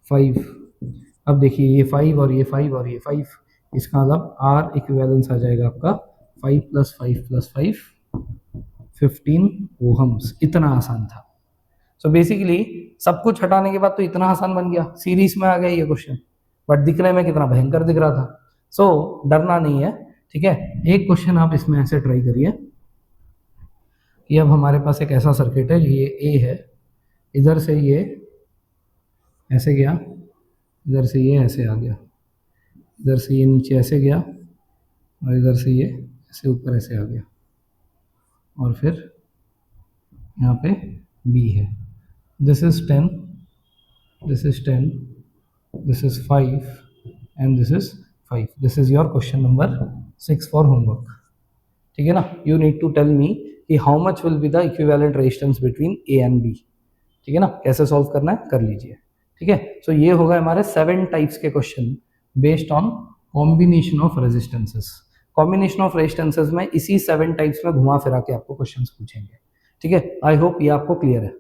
5। अब देखिए ये 5 और ये 5 और ये 5, इसका मतलब आर इक्विवेलेंस आ जाएगा आपका 5 + 5 + 5 15 ओहम्स। इतना आसान था। सो बेसिकली सब कुछ हटाने के बाद तो इतना आसान बन गया, सीरीज में आ गया ये क्वेश्चन, बट दिखने में कितना भयंकर दिख रहा था। सो डरना नहीं है, ठीक है। एक क्वेश्चन आप इसमें ऐसे ट्राई करिए कि अब हमारे पास एक ऐसा सर्किट है, ये ए है, इधर से ये ऐसे गया, इधर से ये ऐसे आ गया, इधर से ये नीचे ऐसे गया, और इधर से ये ऐसे ऊपर ऐसे आ गया, और फिर यहाँ पे बी है। This is 10, this is 10, this is 5 and this is 5। This is your question number 6 for homework, ठीक है ना। You need to tell me कि how much will be the equivalent resistance between A and B, ठीक है ना। कैसे solve करना है कर लीजिए, ठीक है। सो ये होगा हमारे 7 टाइप्स के question based on combination of resistances. Combination of resistances में इसी 7 टाइप्स में घुमा फिरा के आपको क्वेश्चंस पूछेंगे, ठीक है। आई होप ये आपको क्लियर है,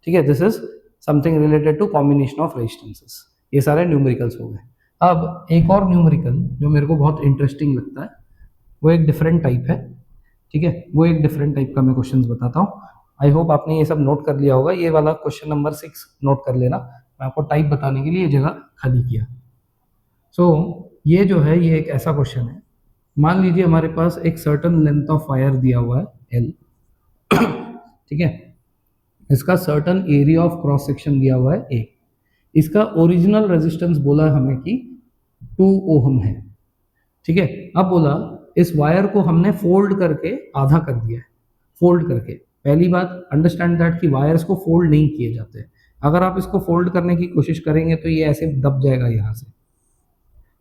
ठीक है। This is something related to combination of resistances. ये सारे न्यूमेरिकल्स हो गए। अब एक और न्यूमेरिकल जो मेरे को बहुत इंटरेस्टिंग लगता है, वो एक डिफरेंट टाइप है, ठीक है। वो एक डिफरेंट टाइप का मैं क्वेश्चंस बताता हूँ। आई होप आपने ये सब नोट कर लिया होगा। ये वाला क्वेश्चन नंबर 6 नोट कर लेना, मैं आपको टाइप बताने के लिए ये जगह खाली किया। सो ये जो है ये एक ऐसा क्वेश्चन है, मान लीजिए हमारे पास एक सर्टन लेंथ ऑफ वायर दिया हुआ है एल, ठीक है। इसका certain area of cross section दिया हुआ है ए। इसका ओरिजिनल रेजिस्टेंस बोला हमें कि 2 ओहम है, ठीक है। अब बोला इस वायर को हमने फोल्ड करके आधा कर दिया है, फोल्ड करके, पहली बात अंडरस्टैंड दैट कि वायर्स को फोल्ड नहीं किए जाते। अगर आप इसको फोल्ड करने की कोशिश करेंगे तो ये ऐसे दब जाएगा यहाँ से,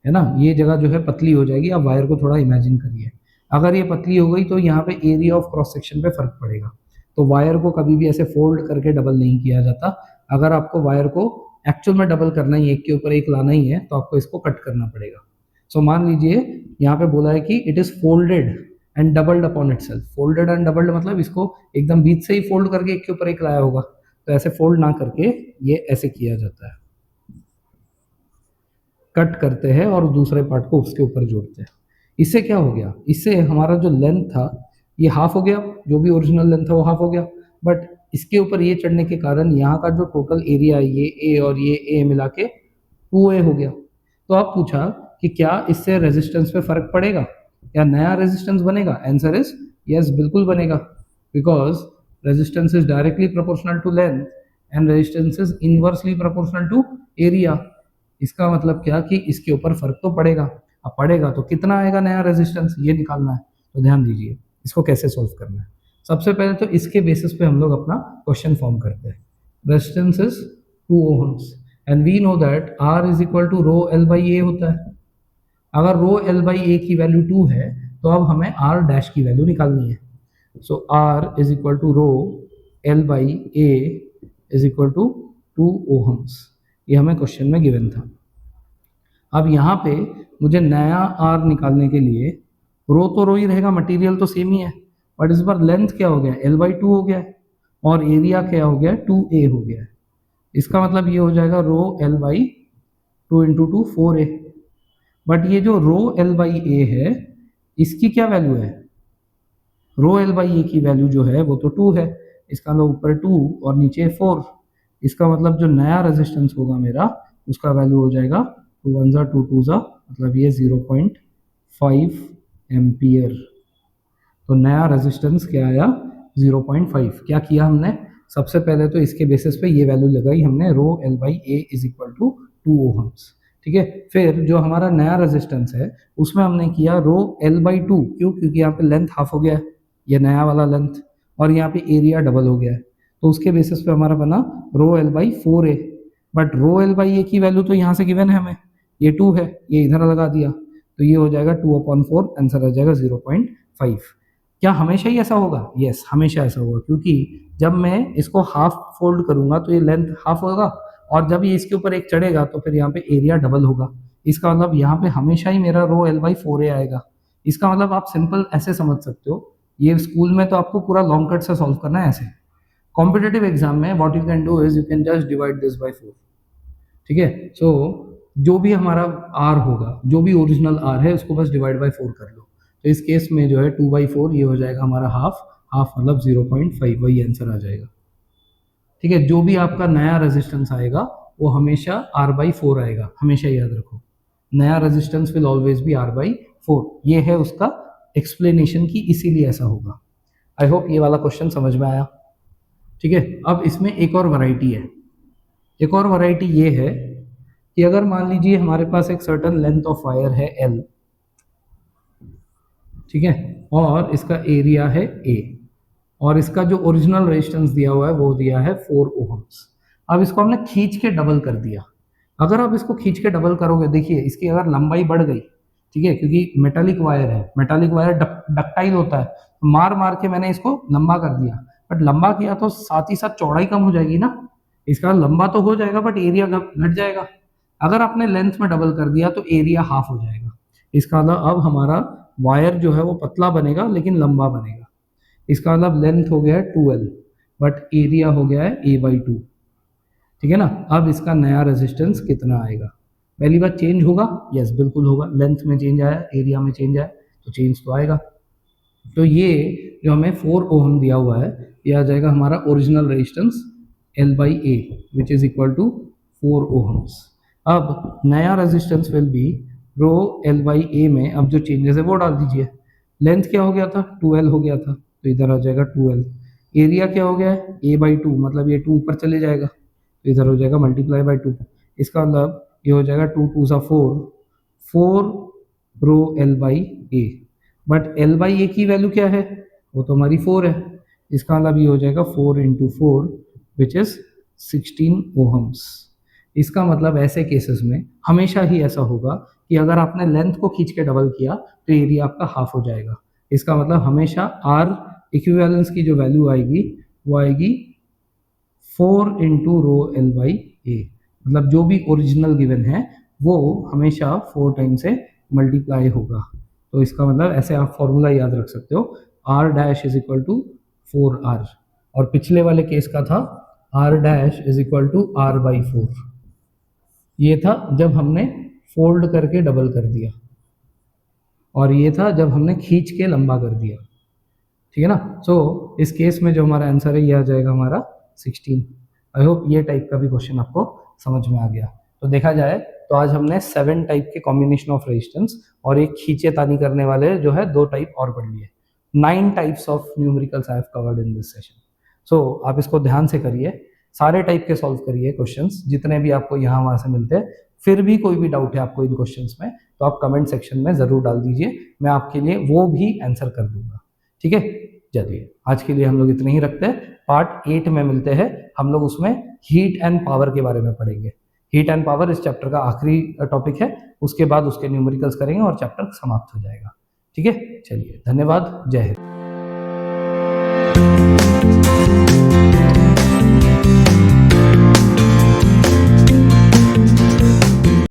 है ना, ये जगह जो है पतली हो जाएगी। आप वायर को थोड़ा इमेजिन करिए, अगर ये पतली हो गई तो यहाँ पे एरिया ऑफ क्रॉस सेक्शन पे फर्क पड़ेगा। तो वायर को कभी भी ऐसे फोल्ड करके डबल नहीं किया जाता। अगर आपको वायर को एक्चुअल में डबल करना ही, एक के ऊपर एक लाना ही है, तो आपको इसको कट करना पड़ेगा। सो मान लीजिए यहाँ पे बोला है कि it is folded and doubled upon itself. Folded and doubled मतलब इसको एकदम बीच से ही फोल्ड करके एक के ऊपर एक लाया होगा, तो ऐसे फोल्ड ना करके ये ऐसे किया जाता है, कट करते हैं और दूसरे पार्ट को उसके ऊपर जोड़ते हैं। इससे क्या हो गया, इससे हमारा जो लेंथ था ये हाफ हो गया, जो भी ओरिजिनल लेंथ था वो हाफ हो गया। बट इसके ऊपर ये चढ़ने के कारण यहाँ का जो टोटल एरिया है, ये ए और ये ए मिला के 2a हो गया। तो आप पूछा कि क्या इससे रेजिस्टेंस पे फर्क पड़ेगा या नया रेजिस्टेंस बनेगा? आंसर इज यस, बिल्कुल बनेगा, because resistance is directly proportional to length and resistance is inversely proportional to area. इसका मतलब क्या कि इसके ऊपर फर्क तो पड़ेगा। अब पड़ेगा तो कितना आएगा नया रेजिस्टेंस, ये निकालना है। तो ध्यान दीजिए इसको कैसे सोल्व करना है। सबसे पहले तो इसके बेसिस पे हम लोग अपना क्वेश्चन फॉर्म करते हैं। Resistance is 2 ohms and we know that R is equal to rho L by A होता है। अगर रो एल बाई ए की वैल्यू 2 है तो अब हमें R डैश की वैल्यू निकालनी है। So R is equal to rho L by A is equal to 2 ohms. ये हमें क्वेश्चन में गिवन था। अब यहाँ पे मुझे नया R निकालने के लिए रो तो रो ही रहेगा, मटेरियल तो सेम ही है, बट इस बार लेंथ क्या हो गया, L बाई 2 हो गया है, और एरिया क्या हो गया, 2a हो गया है। इसका मतलब ये हो जाएगा रो L by 2 into 2 4a। But ये जो रो L बाई a है इसकी क्या वैल्यू है, रो L बाई a की वैल्यू जो है वो तो 2 है, इसका मतलब ऊपर 2 और नीचे 4। इसका मतलब जो नया रेजिस्टेंस होगा मेरा उसका वैल्यू हो जाएगा 2 1 जा 2 2 जा, मतलब ये 0.5 एम्पियर। तो नया रेजिस्टेंस क्या आया, 0.5। क्या किया हमने, सबसे पहले तो इसके बेसिस पे ये वैल्यू लगाई हमने, rho L by A is equal to 2 ohms. ठीक है, फिर जो हमारा नया रेजिस्टेंस है उसमें हमने किया रो एल बाई 2। क्यों, क्योंकि यहाँ पे लेंथ हाफ हो गया है, ये नया वाला लेंथ, और यहाँ पे एरिया डबल हो गया है, तो उसके बेसिस पे हमारा बना rho L by 4a। But rho L by A की वैल्यू तो यहाँ से गिवन है हमें, ये 2 है, ये इधर लगा दिया, तो ये हो जाएगा 2/4, आंसर आ जाएगा 0.5। क्या हमेशा ही ऐसा होगा? यस, हमेशा ऐसा होगा, क्योंकि जब मैं इसको हाफ फोल्ड करूंगा तो ये लेंथ हाफ होगा, और जब ये इसके ऊपर एक चढ़ेगा तो फिर यहाँ पे एरिया डबल होगा। इसका मतलब यहाँ पे हमेशा ही मेरा रो एल बाई 4a आएगा। इसका मतलब आप सिंपल ऐसे समझ सकते हो, ये स्कूल में तो आपको पूरा लॉन्ग कट से सॉल्व करना है, ऐसे कॉम्पिटेटिव एग्जाम में what you can do is you can just divide this by 4। ठीक है, सो जो भी हमारा R होगा, जो भी ओरिजिनल R है उसको बस डिवाइड बाय 4 कर लो। तो इस केस में जो है 2/4 ये हो जाएगा हमारा हाफ, हाफ मतलब 0.5, वही आंसर आ जाएगा। ठीक है, जो भी आपका नया रेजिस्टेंस आएगा वो हमेशा R/4 आएगा, हमेशा याद रखो, नया resistance will always be R/4। ये है उसका एक्सप्लेनेशन की, इसीलिए ऐसा होगा। आई होप ये वाला क्वेश्चन समझ में आया। ठीक है, अब इसमें एक और वैरायटी है। एक और वैरायटी ये है कि अगर मान लीजिए हमारे पास एक सर्टन लेंथ ऑफ वायर है L, ठीक है, और इसका एरिया है A, और इसका जो ओरिजिनल रेजिस्टेंस दिया हुआ है वो दिया है 4 ओहम्स। अब इसको हमने खींच के डबल कर दिया। अगर आप इसको खींच के डबल करोगे, देखिए इसकी अगर लंबाई बढ़ गई, ठीक है, क्योंकि मेटालिक वायर है, मेटालिक वायर डक्टाइल होता है, तो मार मार के मैंने इसको लंबा कर दिया, बट लंबा किया तो साथ ही साथ चौड़ाई कम हो जाएगी ना। इसका लंबा तो हो जाएगा बट एरिया घट जाएगा। अगर आपने लेंथ में डबल कर दिया तो एरिया हाफ हो जाएगा। इसका मतलब अब हमारा वायर जो है वो पतला बनेगा लेकिन लंबा बनेगा। इसका मतलब लेंथ हो गया है 2L बट एरिया हो गया है A/2। ठीक है ना। अब इसका नया रेजिस्टेंस कितना आएगा? पहली बात, चेंज होगा? यस, बिल्कुल होगा। लेंथ में चेंज आया, एरिया में चेंज आया, तो चेंज तो आएगा। तो ये जो हमें 4 ओहम दिया हुआ है ये आ जाएगा हमारा original resistance L/A which is equal to 4 ohms. अब नया resistance will be row L/A में अब जो चेंजेस है वो डाल दीजिए। लेंथ क्या हो गया था? 2L हो गया था, तो इधर आ जाएगा 2L। एरिया क्या हो गया है? A/2, मतलब ये 2 ऊपर चले जाएगा, तो इधर हो जाएगा मल्टीप्लाई बाई 2। इसका मतलब ये हो जाएगा 2 2 सा 4, 4 रो L/A। बट L/A की वैल्यू क्या है? वो तो हमारी 4 है। इसका मतलब ये हो जाएगा 4 इंटू 4 विच इज़ 16 ओहम्स। इसका मतलब ऐसे केसेस में हमेशा ही ऐसा होगा कि अगर आपने लेंथ को खींच के डबल किया तो एरिया आपका हाफ हो जाएगा। इसका मतलब हमेशा आर इक्विवेलेंस की जो वैल्यू आएगी वो आएगी 4 इंटू रो एल बाई ए। मतलब जो भी ओरिजिनल गिवन है वो हमेशा 4 टाइम से मल्टीप्लाई होगा। तो इसका मतलब ऐसे आप फॉर्मूला याद रख सकते हो, R dash is equal to 4r। और पिछले वाले केस का था R dash is equal to R by 4। ये था जब हमने फोल्ड करके डबल कर दिया, और ये था जब हमने खींच के लंबा कर दिया। ठीक है ना। सो इस केस में जो हमारा आंसर है ये आ जाएगा हमारा 16। आई होप ये टाइप का भी क्वेश्चन आपको समझ में आ गया। तो देखा जाए तो आज हमने 7 टाइप के कॉम्बिनेशन ऑफ रेजिस्टेंस और एक खींचे तानी करने वाले जो है 2 टाइप और पढ़ लिए। 9 types of numericals I have covered in this session. So आप इसको ध्यान से करिए, सारे टाइप के सॉल्व करिए क्वेश्चंस जितने भी आपको यहाँ वहाँ से मिलते हैं। फिर भी कोई भी डाउट है आपको इन क्वेश्चंस में तो आप कमेंट सेक्शन में ज़रूर डाल दीजिए, मैं आपके लिए वो भी आंसर कर दूंगा। ठीक है, चलिए आज के लिए हम लोग इतने ही रखते हैं। पार्ट 8 में मिलते हैं हम लोग, उसमें हीट एंड पावर के बारे में पढ़ेंगे। हीट एंड पावर इस चैप्टर का आखिरी टॉपिक है, उसके बाद उसके न्यूमेरिकल्स करेंगे और चैप्टर समाप्त हो जाएगा। ठीक है, चलिए धन्यवाद, जय हिंद।